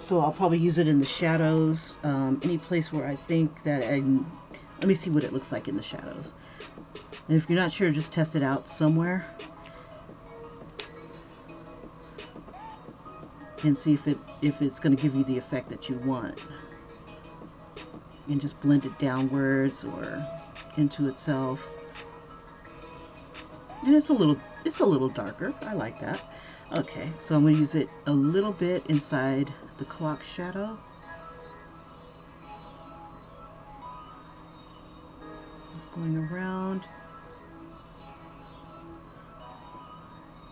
So I'll probably use it in the shadows, any place where I think that let me see what it looks like in the shadows. And if you're not sure, just test it out somewhere and see if it's going to give you the effect that you want. And just blend it downwards or into itself. And it's a little darker. I like that. Okay, so I'm going to use it a little bit inside the clock shadow. Just going around.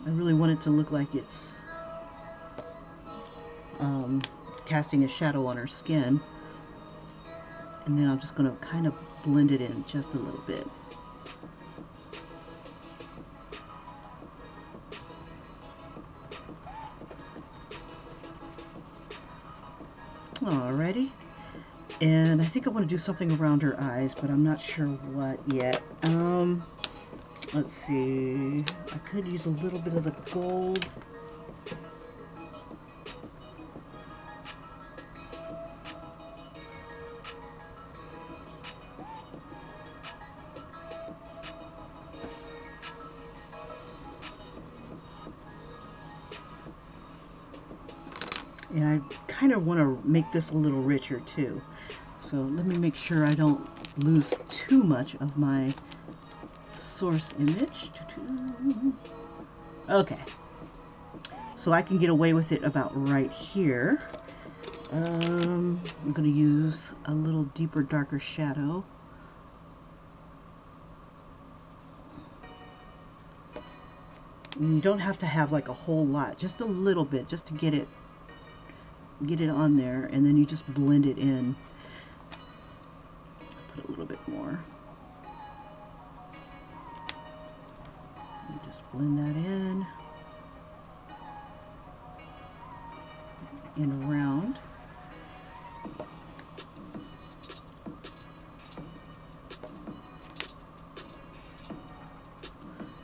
I really want it to look like it's casting a shadow on her skin. And then I'm just going to kind of blend it in just a little bit. Alrighty, and I think I want to do something around her eyes, but I'm not sure what yet. Let's see, I could use a little bit of the gold. And I kind of want to make this a little richer too. So let me make sure I don't lose too much of my source image. Okay. So I can get away with it about right here. I'm going to use a little deeper, darker shadow. And you don't have to have like a whole lot, just a little bit, just to get it on there, and then you just blend it in. Put a little bit more. You just blend that in and around.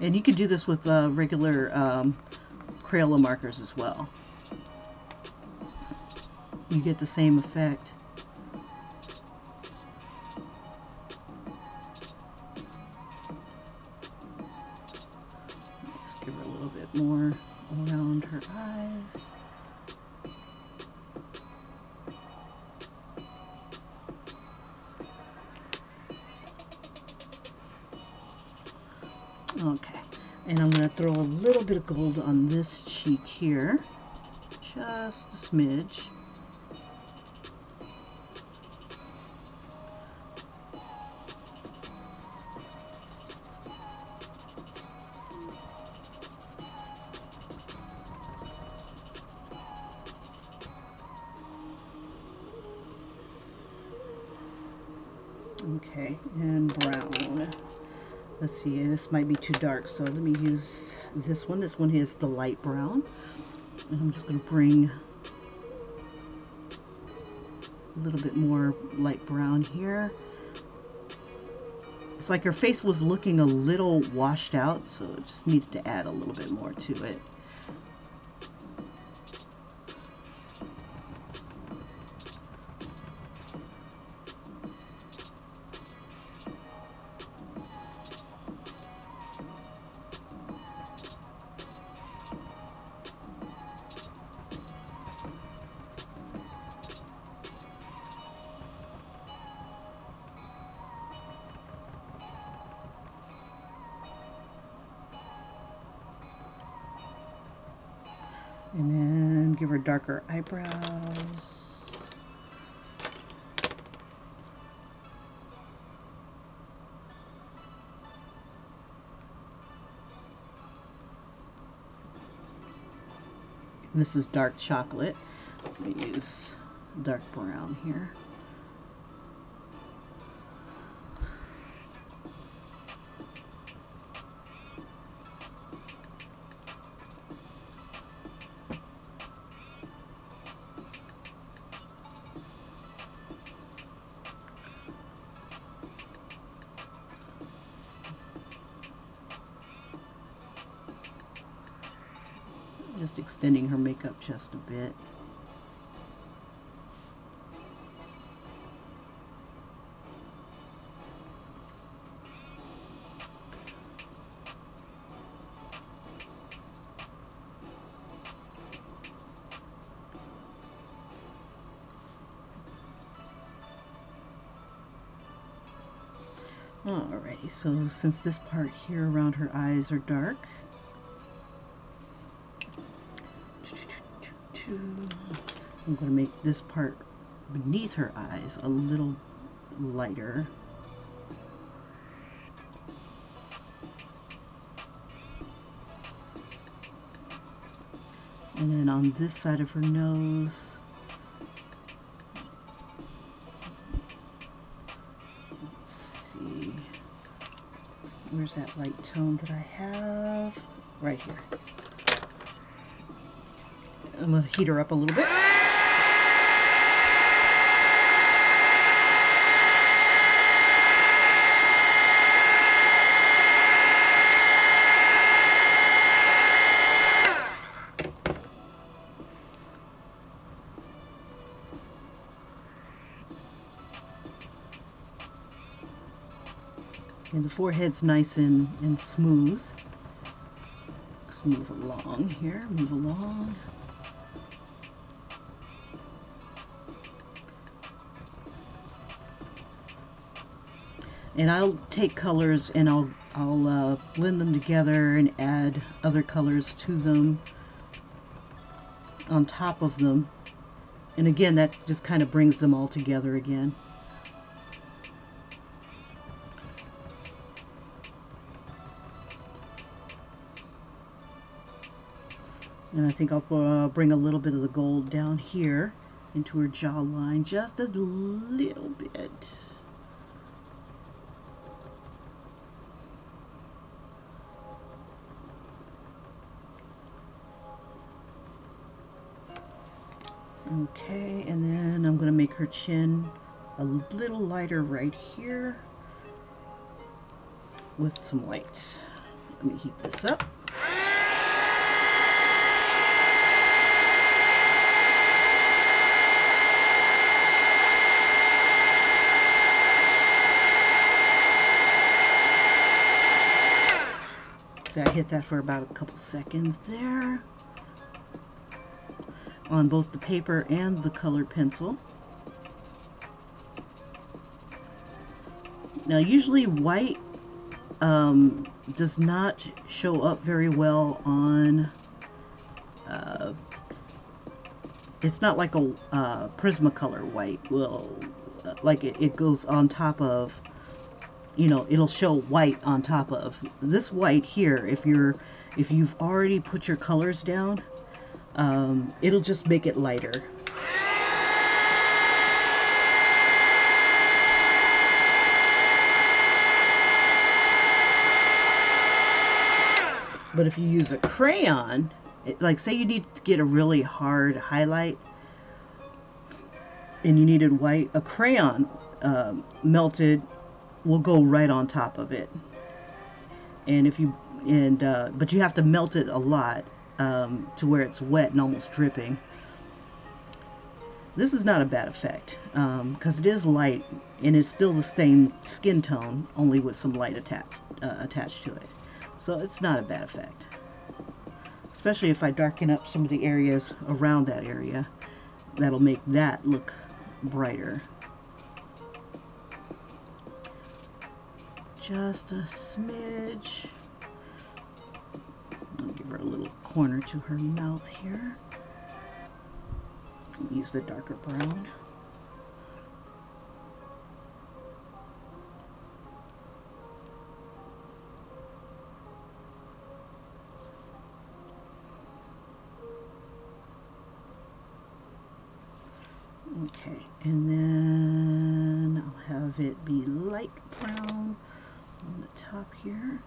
And you can do this with regular Crayola markers as well. You get the same effect. Just give her a little bit more around her eyes. Okay, and I'm going to throw a little bit of gold on this cheek here, just a smidge. Okay, and brown. Let's see, this might be too dark, so let me use this one. This one is the light brown. And I'm just going to bring a little bit more light brown here. It's like her face was looking a little washed out, so I just needed to add a little bit more to it. her darker eyebrows. This is dark chocolate. I'm going to use dark brown here. Just extending her makeup just a bit. Alrighty, so since this part here around her eyes are dark, I'm going to make this part beneath her eyes a little lighter. And then on this side of her nose, let's see, where's that light tone that I have? Right here. I'm going to heat her up a little bit. And the forehead's nice and smooth. Let's move along here, move along. And I'll take colors and I'll blend them together and add other colors to them on top of them. And again, that just kind of brings them all together again. And I think I'll bring a little bit of the gold down here into her jawline, just a little bit. Okay, and then I'm going to make her chin a little lighter right here with some light. Let me heat this up. So I hit that for about a couple seconds there on both the paper and the colored pencil. Now usually white does not show up very well on, it's not like a Prismacolor white will, like it goes on top of, you know, it'll show white on top of. This white here, if you've already put your colors down, it'll just make it lighter. But if you use a crayon, like say you need to get a really hard highlight and you needed white, a crayon melted will go right on top of it. And if you, but you have to melt it a lot to where it's wet and almost dripping. This is not a bad effect because it is light and it's still the same skin tone, only with some light attached to it. So it's not a bad effect. Especially if I darken up some of the areas around that area, that'll make that look brighter. Just a smidge. I'll give her a little corner to her mouth here. Use the darker brown. Okay, and then I'll have it be light brown on the top here.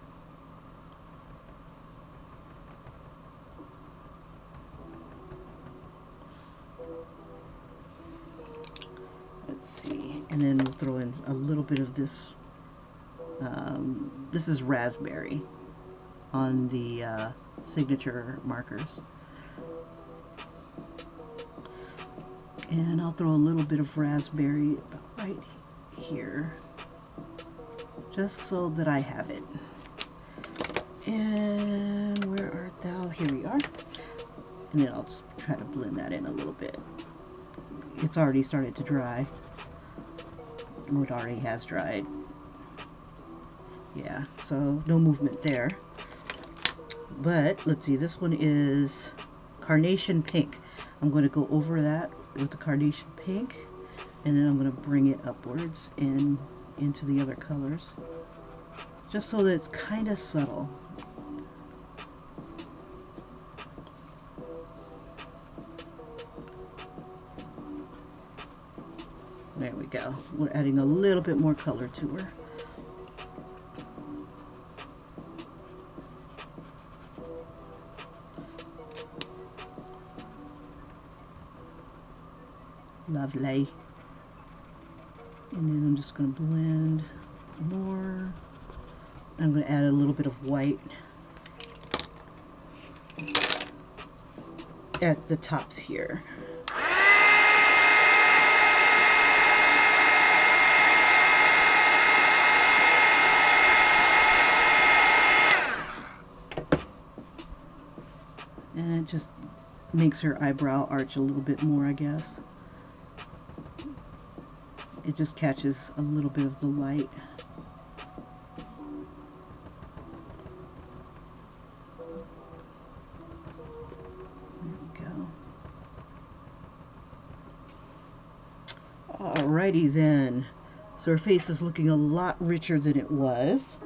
Let's see, and then we'll throw in a little bit of this. This is raspberry on the signature markers. And I'll throw a little bit of raspberry right here, just so that I have it. And where art thou? Here we are. And then I'll just try to blend that in a little bit. It's already started to dry. Or it already has dried. Yeah, so no movement there. But let's see, this one is Carnation Pink. I'm going to go over that with the Carnation Pink, and then I'm going to bring it upwards and into the other colors, just so that it's kind of subtle. There we go. We're adding a little bit more color to her. Lovely. And then I'm just going to blend more. I'm going to add a little bit of white at the tops here. And it just makes her eyebrow arch a little bit more, I guess. It just catches a little bit of the light. There we go. Alrighty then. So her face is looking a lot richer than it was.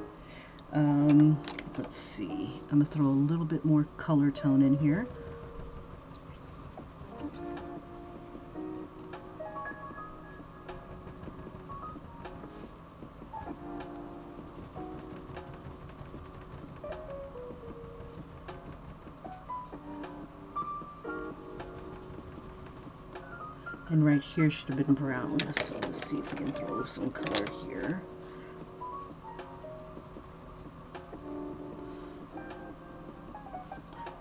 Let's see. I'm going to throw a little bit more color tone in here. And right here should have been brown. So let's see if we can throw some color here.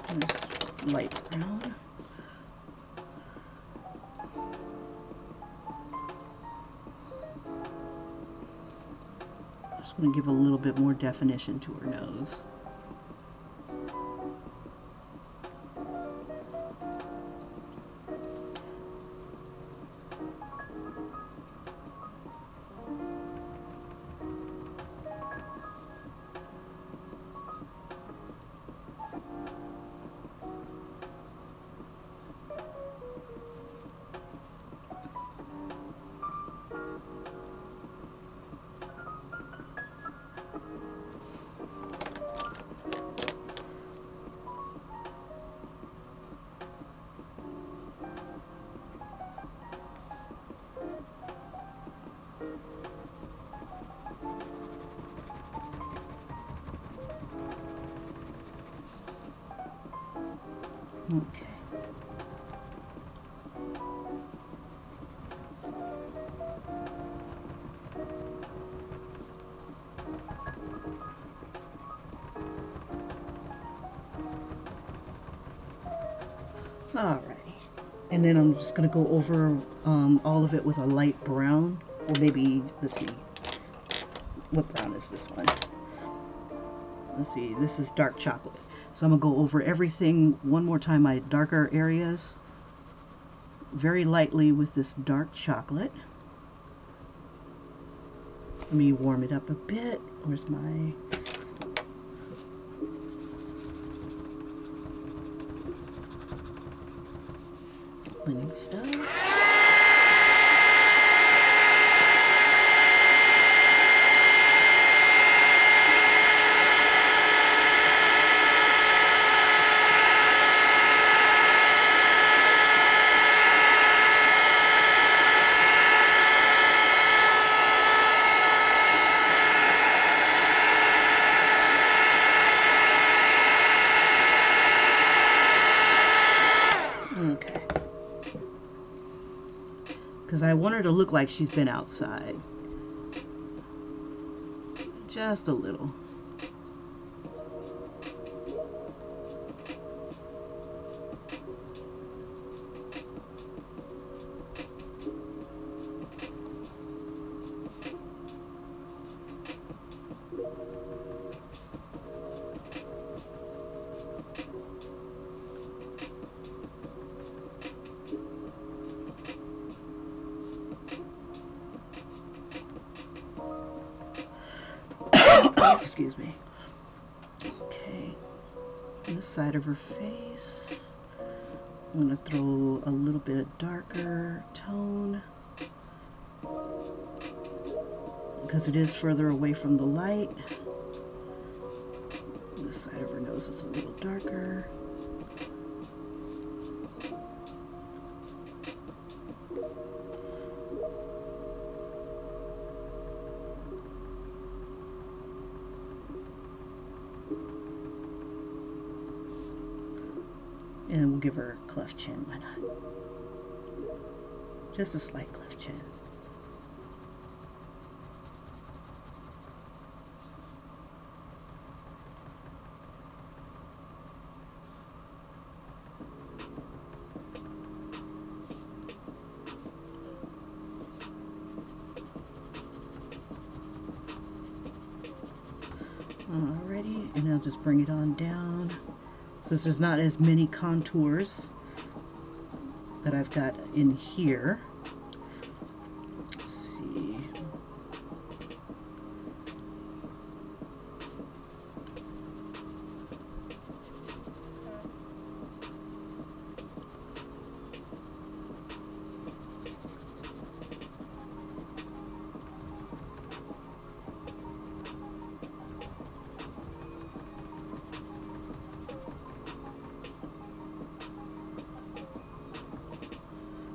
Nice light brown. Just want to give a little bit more definition to her nose. Okay. Alrighty. And then I'm just going to go over all of it with a light brown, or maybe, let's see, what brown is this one? Let's see, this is dark chocolate. So I'm going to go over everything one more time, my darker areas, very lightly with this dark chocolate. Let me warm it up a bit. Where's my... cleaning stuff. Okay. Because I want her to look like she's been outside. Just a little. Excuse me. Okay, on the side of her face, I'm going to throw a little bit of darker tone because it is further away from the light. The side of her nose is a little darker. And we'll give her a cleft chin, why not? Just a slight cleft chin. Alrighty, and I'll just bring it on down. Since there's not as many contours that I've got in here. Let's see.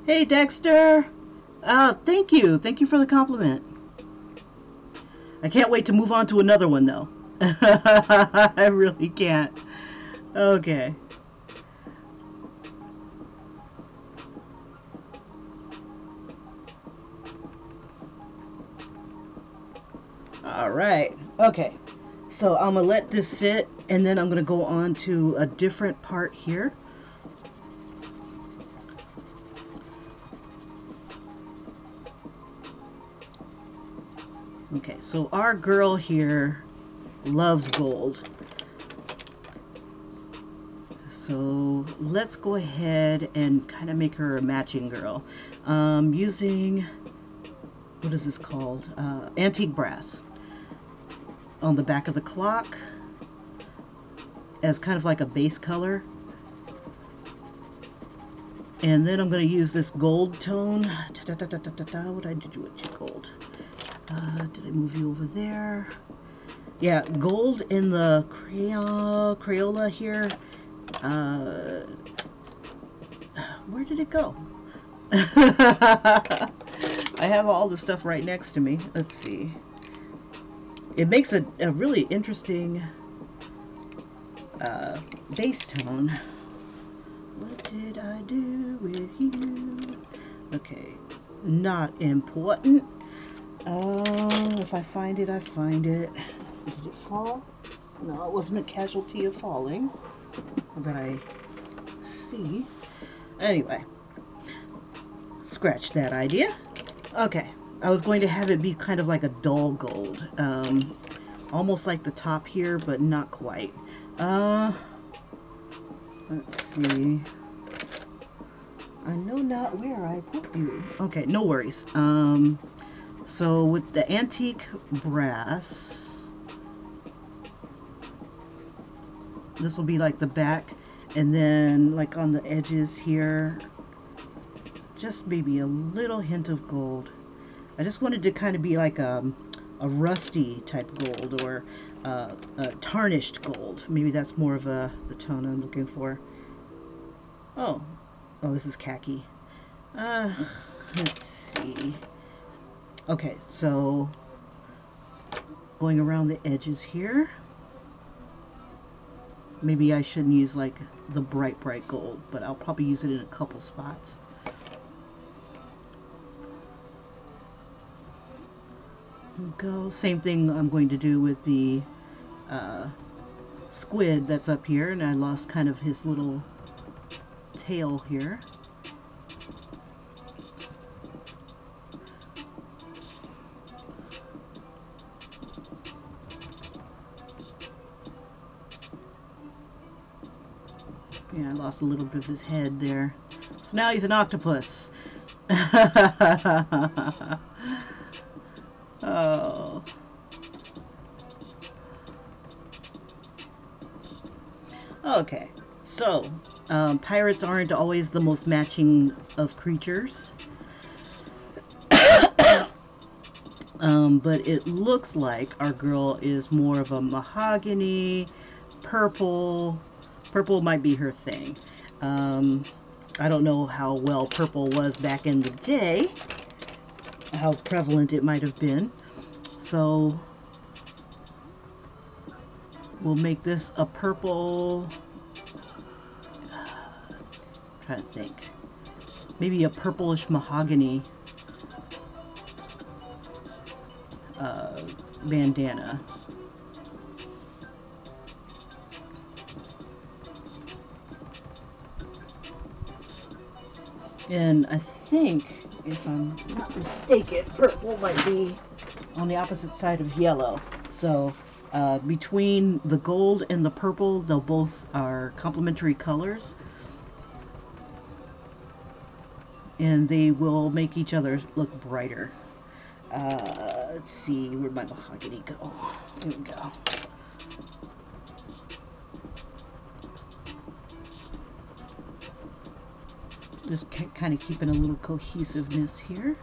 Hey Dexter, thank you for the compliment. I can't wait to move on to another one though. I really can't. Okay. All right. Okay. So I'm gonna let this sit, and then I'm gonna go on to a different part here. Okay, so our girl here loves gold. So let's go ahead and kind of make her a matching girl. Using, what is this called? Antique brass on the back of the clock as kind of like a base color. And then I'm going to use this gold tone. What did I do with your gold? Did I move you over there? Yeah, gold in the Crayola here. Where did it go? I have all the stuff right next to me. Let's see. It makes a really interesting base tone. What did I do with you? Okay, not important. If I find it, I find it. Did it fall? No, it wasn't a casualty of falling that I see. Anyway, scratch that idea. Okay, I was going to have it be kind of like a dull gold. Almost like the top here, but not quite. Let's see. I know not where I put you. Okay, no worries. So with the antique brass, this will be like the back, and then like on the edges here, just maybe a little hint of gold. I just wanted to kind of be like a rusty type gold, or a tarnished gold. Maybe that's more of the tone I'm looking for. Oh, this is khaki. Let's see. Okay, so going around the edges here. Maybe I shouldn't use like the bright gold, but I'll probably use it in a couple spots. Go. Same thing I'm going to do with the squid that's up here, and I lost kind of his little tail here. Yeah, I lost a little bit of his head there. So now he's an octopus. Oh. Okay, so pirates aren't always the most matching of creatures. But it looks like our girl is more of a mahogany, purple. Purple might be her thing. I don't know how well purple was back in the day, how prevalent it might have been. So we'll make this a purple, trying to think, maybe a purplish mahogany bandana. And I think, if I'm not mistaken, purple might be on the opposite side of yellow. So between the gold and the purple, they'll both are complementary colors. And they will make each other look brighter. Let's see, where'd my mahogany go? Here we go. Just kind of keeping a little cohesiveness here.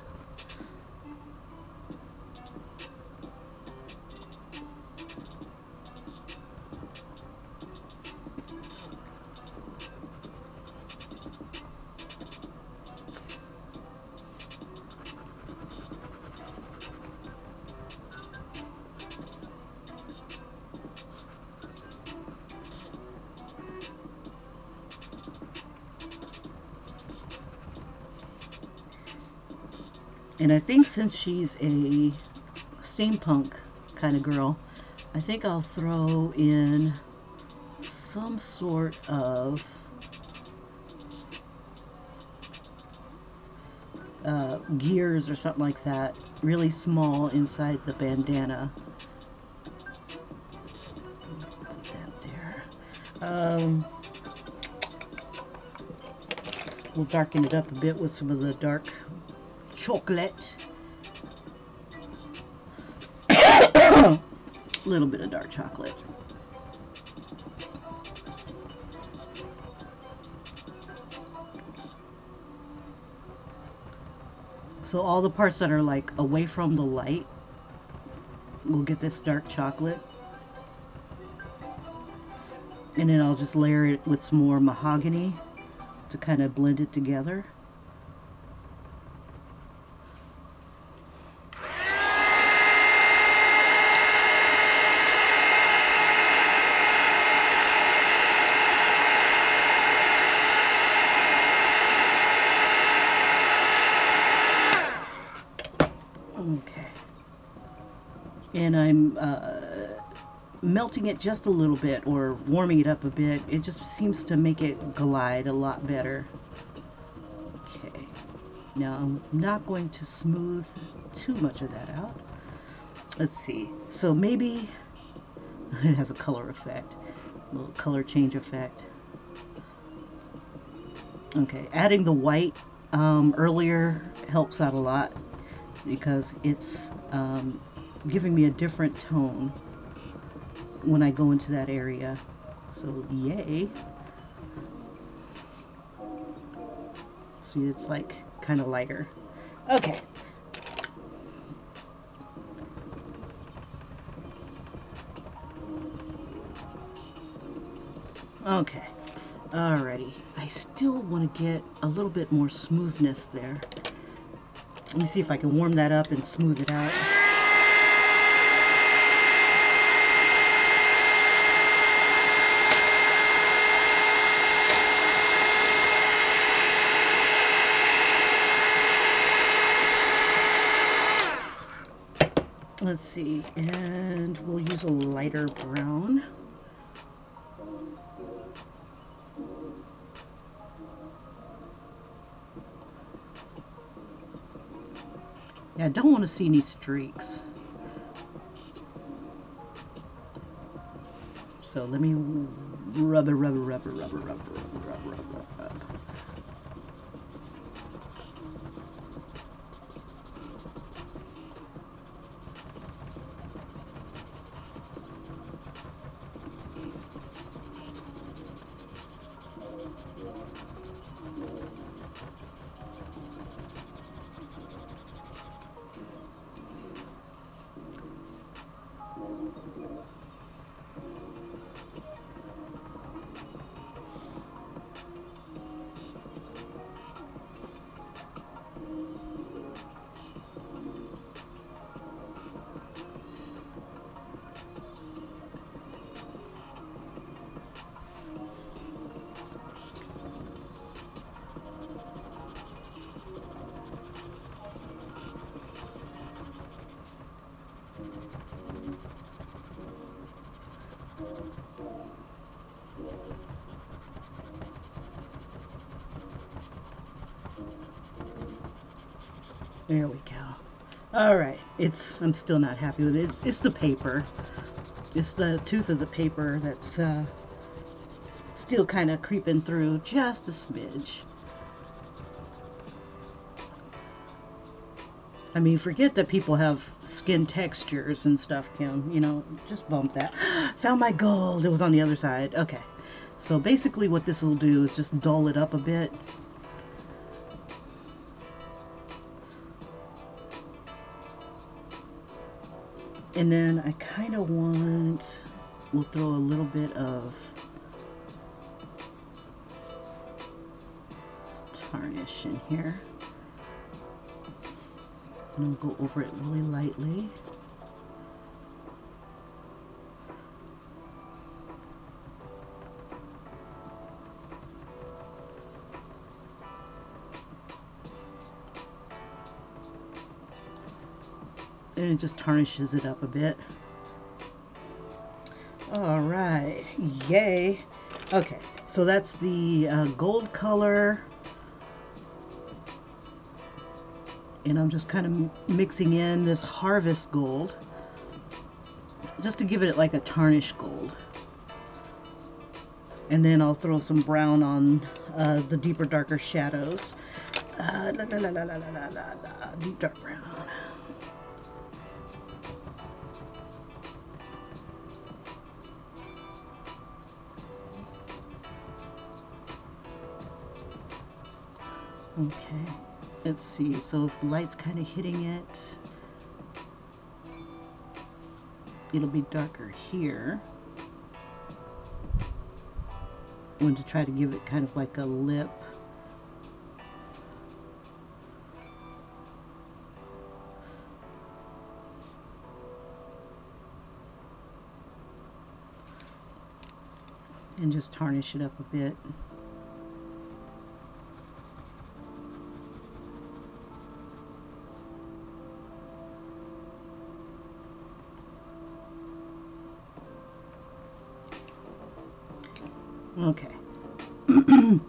And I think since she's a steampunk kind of girl, I think I'll throw in some sort of gears or something like that, really small inside the bandana. Put that there. We'll darken it up a bit with some of the dark chocolate. A little bit of dark chocolate. So all the parts that are like away from the light will get this dark chocolate. And then I'll just layer it with some more mahogany to kind of blend it together. Okay, and I'm melting it just a little bit, or warming it up a bit. It just seems to make it glide a lot better. Okay, now I'm not going to smooth too much of that out. Let's see, so maybe it has a color effect, a little color change effect. Okay, adding the white earlier helps out a lot, because it's giving me a different tone when I go into that area. So yay. See, it's like kind of lighter. Okay. Okay. Alrighty. I still want to get a little bit more smoothness there. Let me see if I can warm that up and smooth it out. Let's see, and we'll use a lighter brown. Yeah, I don't want to see any streaks. So let me rub. There we go. All right, I'm still not happy with it. It's the paper. It's the tooth of the paper that's still kind of creeping through just a smidge. I mean, forget that people have skin textures and stuff, Kim. You know, just bump that. Found my gold. It was on the other side. Okay. So basically what this will do is just dull it up a bit. And then I kind of we'll throw a little bit of tarnish in here. And I'll go over it really lightly. And it just tarnishes it up a bit. All right, yay. Okay, so that's the gold color. And I'm just kind of mixing in this harvest gold just to give it like a tarnish gold. And then I'll throw some brown on the deeper, darker shadows. Deep dark brown. Okay, let's see, so if the light's kind of hitting it, it'll be darker here. I want to try to give it kind of like a lip. And just tarnish it up a bit. Okay. And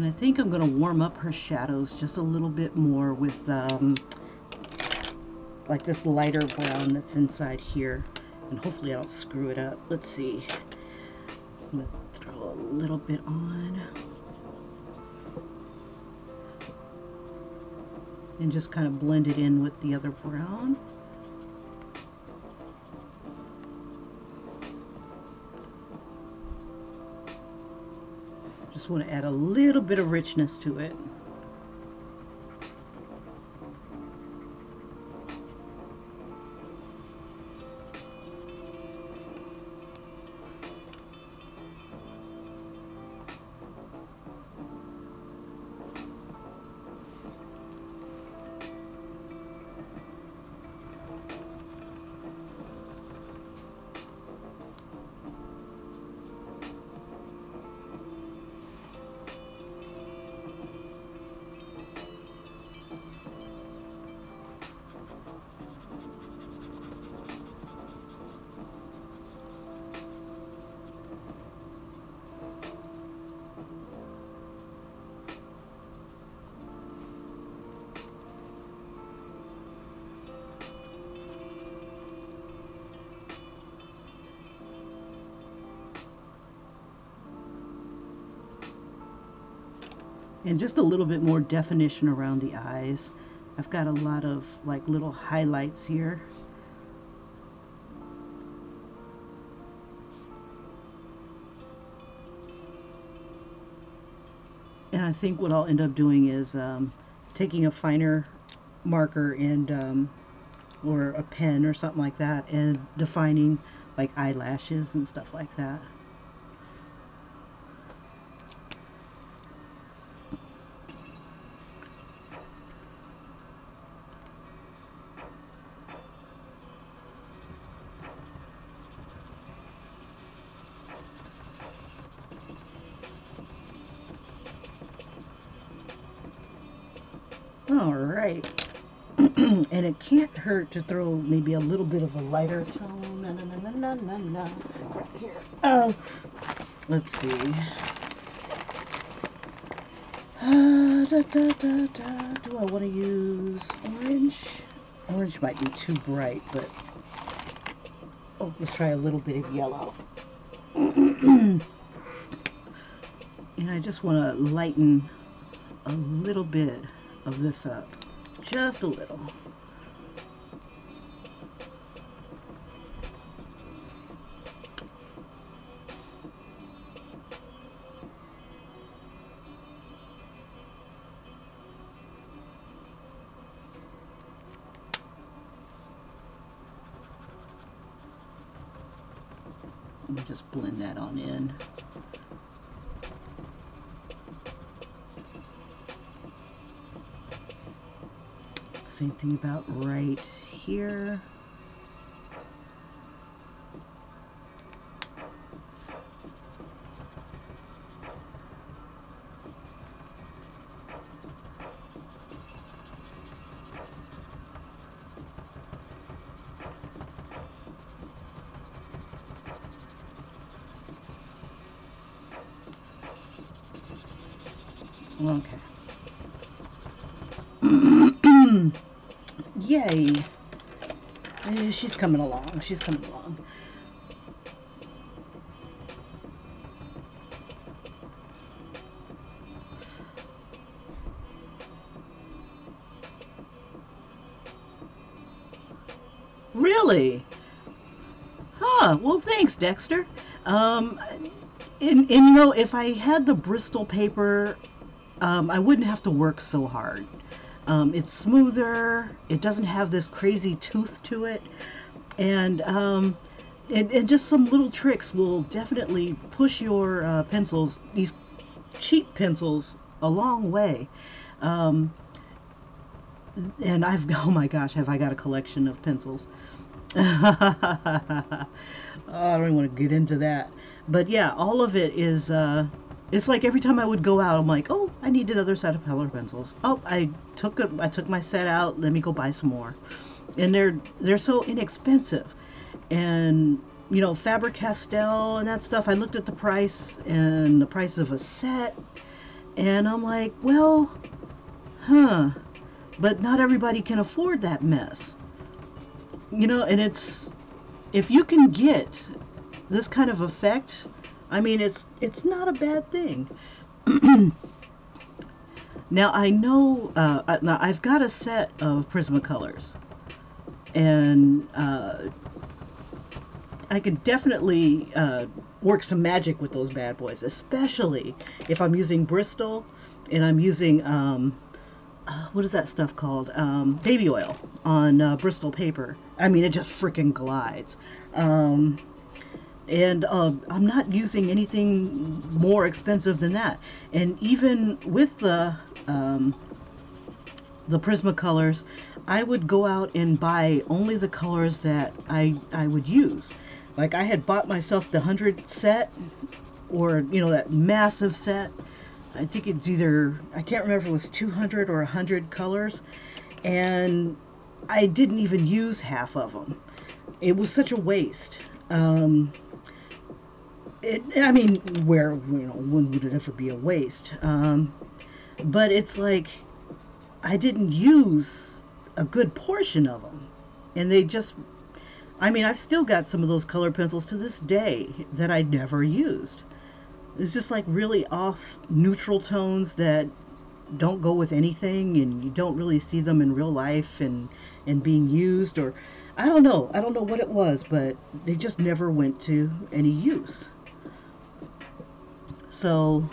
I think I'm going to warm up her shadows just a little bit more with like this lighter brown that's inside here. And hopefully I don't screw it up. Let's see. I'm going to throw a little bit on. And just kind of blend it in with the other brown. Just want to add a little bit of richness to it. And just a little bit more definition around the eyes. I've got a lot of like little highlights here. And I think what I'll end up doing is taking a finer marker and or a pen or something like that and defining like eyelashes and stuff like that. All right. And it can't hurt to throw maybe a little bit of a lighter tone. Right here. Let's see. Do I want to use orange? Orange might be too bright, but oh, let's try a little bit of yellow. And I just want to lighten a little bit of this up, just a little. Let me just blend that on in. Same thing about right here. Okay. Yay. She's coming along. She's coming along. Really? Huh. Well, thanks, Dexter. And you know, if I had the Bristol paper, I wouldn't have to work so hard. It's smoother. It doesn't have this crazy tooth to it, and just some little tricks will definitely push your pencils, these cheap pencils, a long way. And oh my gosh, have I got a collection of pencils. I don't even want to get into that, but yeah, all of it is. It's like every time I would go out, I'm like, oh, I need another set of color pencils. Oh, I took my set out. Let me go buy some more. And they're so inexpensive. And you know, Faber-Castell and that stuff. I looked at the price and the price of a set, and I'm like, well, huh. But not everybody can afford that mess. You know, and if you can get this kind of effect, I mean, it's not a bad thing. Now I know, now I've got a set of Prismacolors, and I can definitely work some magic with those bad boys, especially if I'm using Bristol and I'm using what is that stuff called? Baby oil on Bristol paper. I mean, it just freaking glides. And I'm not using anything more expensive than that. And even with the Prismacolors, I would go out and buy only the colors that I would use. Like I had bought myself the 100 set, or you know, that massive set. I think it's either, I can't remember if it was 200 or 100 colors, and I didn't even use half of them. It was such a waste. I mean, where, you know, when would it ever be a waste? But it's like I didn't use a good portion of them, and they just, I mean, I've still got some of those color pencils to this day that I never used. It's just like really off neutral tones that don't go with anything, and you don't really see them in real life and being used, or I don't know. I don't know what it was, but they just never went to any use. So,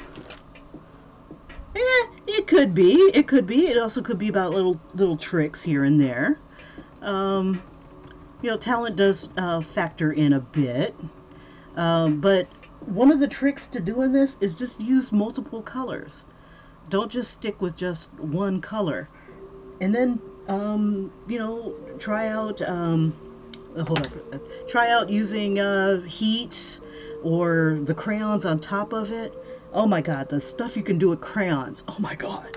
it could be. It could be. It also could be about little tricks here and there. You know, talent does factor in a bit, but one of the tricks to doing this is just use multiple colors. Don't just stick with just one color. And then, you know, try out, try out using heat or the crayons on top of it. Oh my God, the stuff you can do with crayons. Oh my God.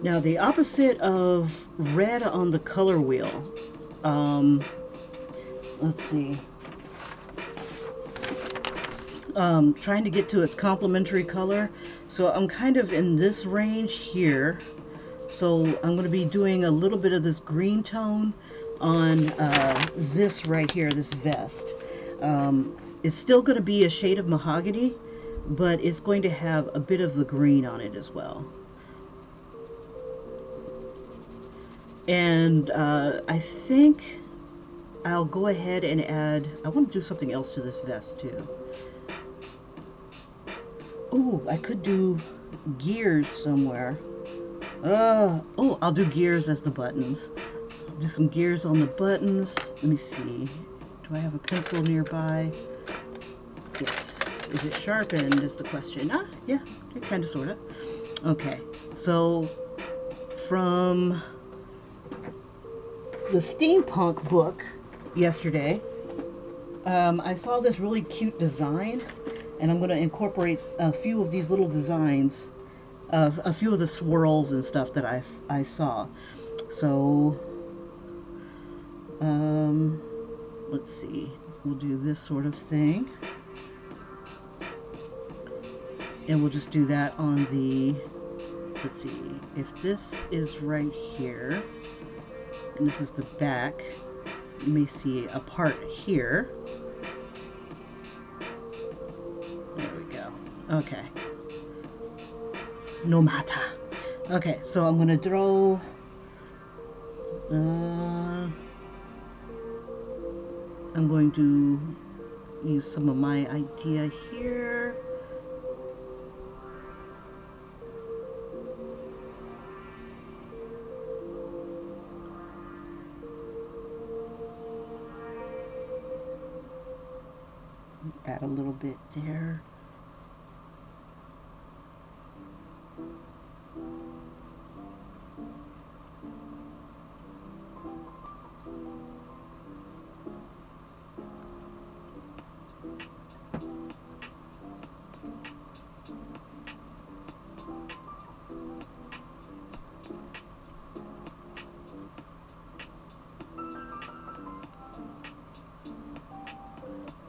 Now the opposite of red on the color wheel, let's see, trying to get to its complementary color. So I'm kind of in this range here. So I'm going to be doing a little bit of this green tone on this right here, this vest. It's still going to be a shade of mahogany, but it's going to have a bit of the green on it as well. And I think I'll go ahead and add, I want to do something else to this vest too. Ooh, I could do gears somewhere. Oh, I'll do gears as the buttons. I'll do some gears on the buttons. Let me see. Do I have a pencil nearby? Yes. Is it sharpened is the question. Ah, yeah, kind of, sort of. Okay, so from the steampunk book yesterday, I saw this really cute design, and I'm going to incorporate a few of these little designs, a few of the swirls and stuff that I saw. So let's see, we'll do this sort of thing, and we'll just do that on the, let's see, if this is right here, and this is the back, you may see a part here. There we go. Okay. No matter. Okay, so I'm gonna draw. I'm going to use some of my idea here. Add a little bit there.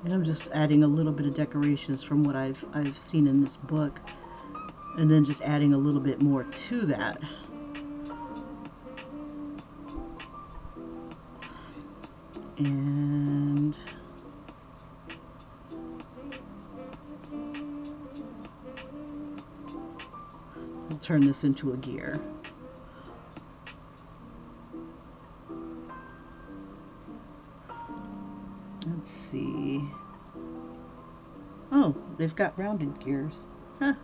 And I'm just adding a little bit of decorations from what I've seen in this book, and then just adding a little bit more to that. And We'll turn this into a gear. Let's see. Oh, they've got rounded gears. Huh.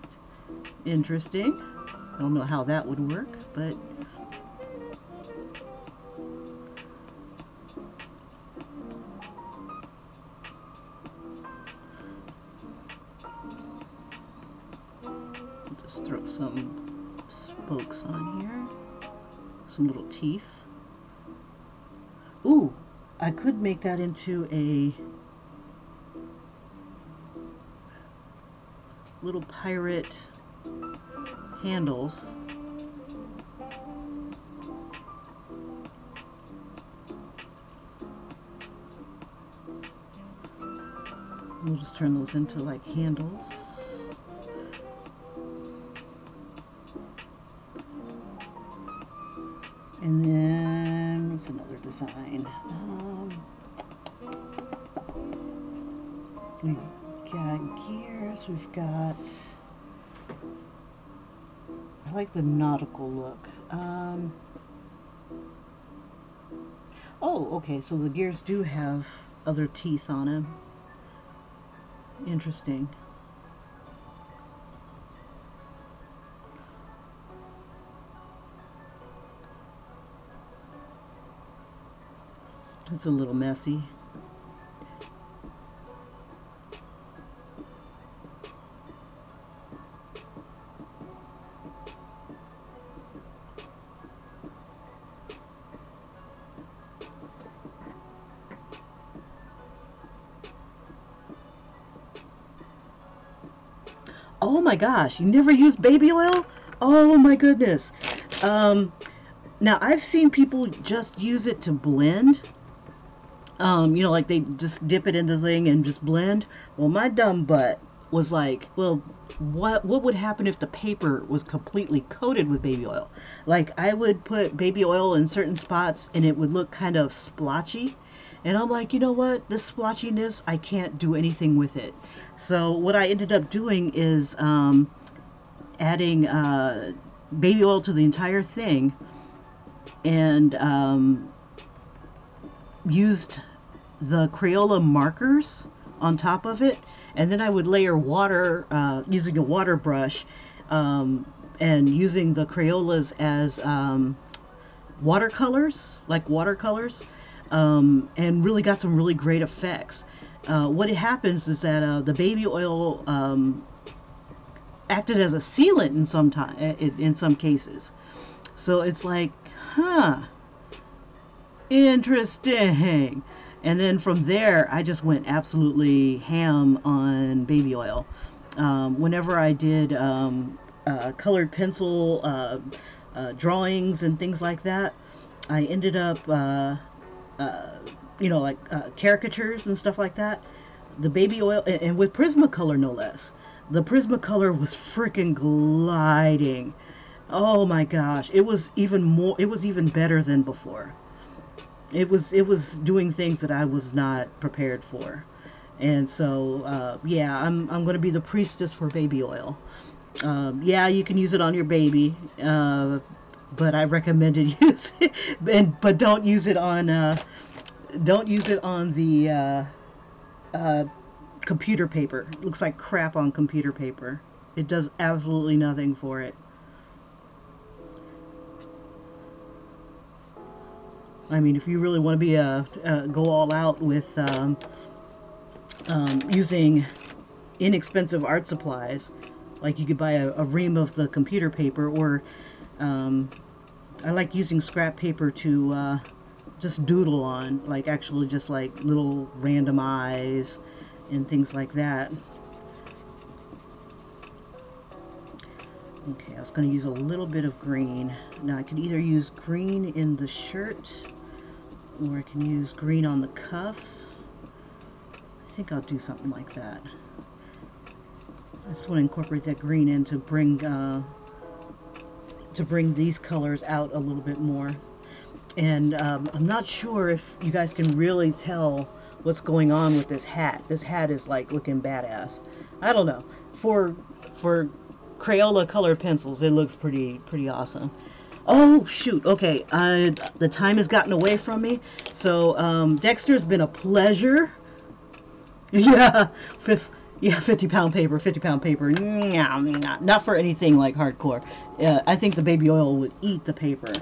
Interesting. I don't know how that would work, but just throw some spokes on here. Some little teeth. Ooh, I could make that into a little pirate handles. We'll just turn those into like handles. And then what's another design? We've got gears, we've got, I like the nautical look. Oh, okay, so the gears do have other teeth on them. Interesting. It's a little messy. Oh my gosh, you never use baby oil? Oh my goodness. Now I've seen people just use it to blend. You know, like they just dip it in the thing and just blend. Well, my dumb butt was like, well, what would happen if the paper was completely coated with baby oil? Like I would put baby oil in certain spots and it would look kind of splotchy. And I'm like, you know what? This splotchiness, I can't do anything with it. So what I ended up doing is adding baby oil to the entire thing and used the Crayola markers on top of it, and then I would layer water using a water brush and using the Crayolas as watercolors, and really got some really great effects. What happens is that the baby oil acted as a sealant in some cases. So it's like, huh, interesting. And then from there, I just went absolutely ham on baby oil. Whenever I did colored pencil drawings and things like that, I ended up, you know, like caricatures and stuff like that. The baby oil, and with Prismacolor no less. The Prismacolor was freaking gliding. Oh my gosh, it was even better than before. It was doing things that I was not prepared for. And so yeah, I'm going to be the priestess for baby oil. Yeah, you can use it on your baby, but I recommended use it, but don't use it on the computer paper. It looks like crap on computer paper. It does absolutely nothing for it. I mean, if you really want to be go all out with using inexpensive art supplies, like you could buy a ream of the computer paper, or I like using scrap paper to just doodle on, like actually just like little random eyes and things like that. Okay, I was going to use a little bit of green. Now I could either use green in the shirt, or I can use green on the cuffs. I think I'll do something like that. I just want to incorporate that green in to bring these colors out a little bit more. And I'm not sure if you guys can really tell what's going on with this hat. This hat is like looking badass. I don't know. For Crayola color pencils. It looks pretty awesome. Oh shoot, okay, the time has gotten away from me. So Dexter, it's been a pleasure. Yeah, 50-pound paper, 50-pound paper. Not for anything like hardcore. I think the baby oil would eat the paper,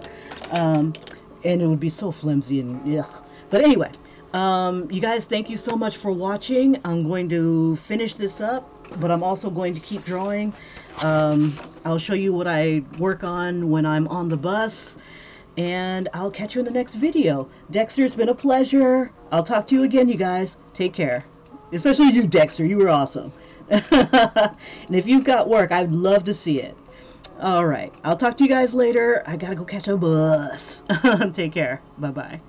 and it would be so flimsy and ugh. But anyway, you guys, thank you so much for watching. I'm going to finish this up, but I'm also going to keep drawing. I'll show you what I work on when I'm on the bus, and I'll catch you in the next video. Dexter, it's been a pleasure. I'll talk to you again, you guys. Take care. Especially you, Dexter. You were awesome. And if you've got work, I'd love to see it. All right. I'll talk to you guys later. I gotta go catch a bus. Take care. Bye-bye.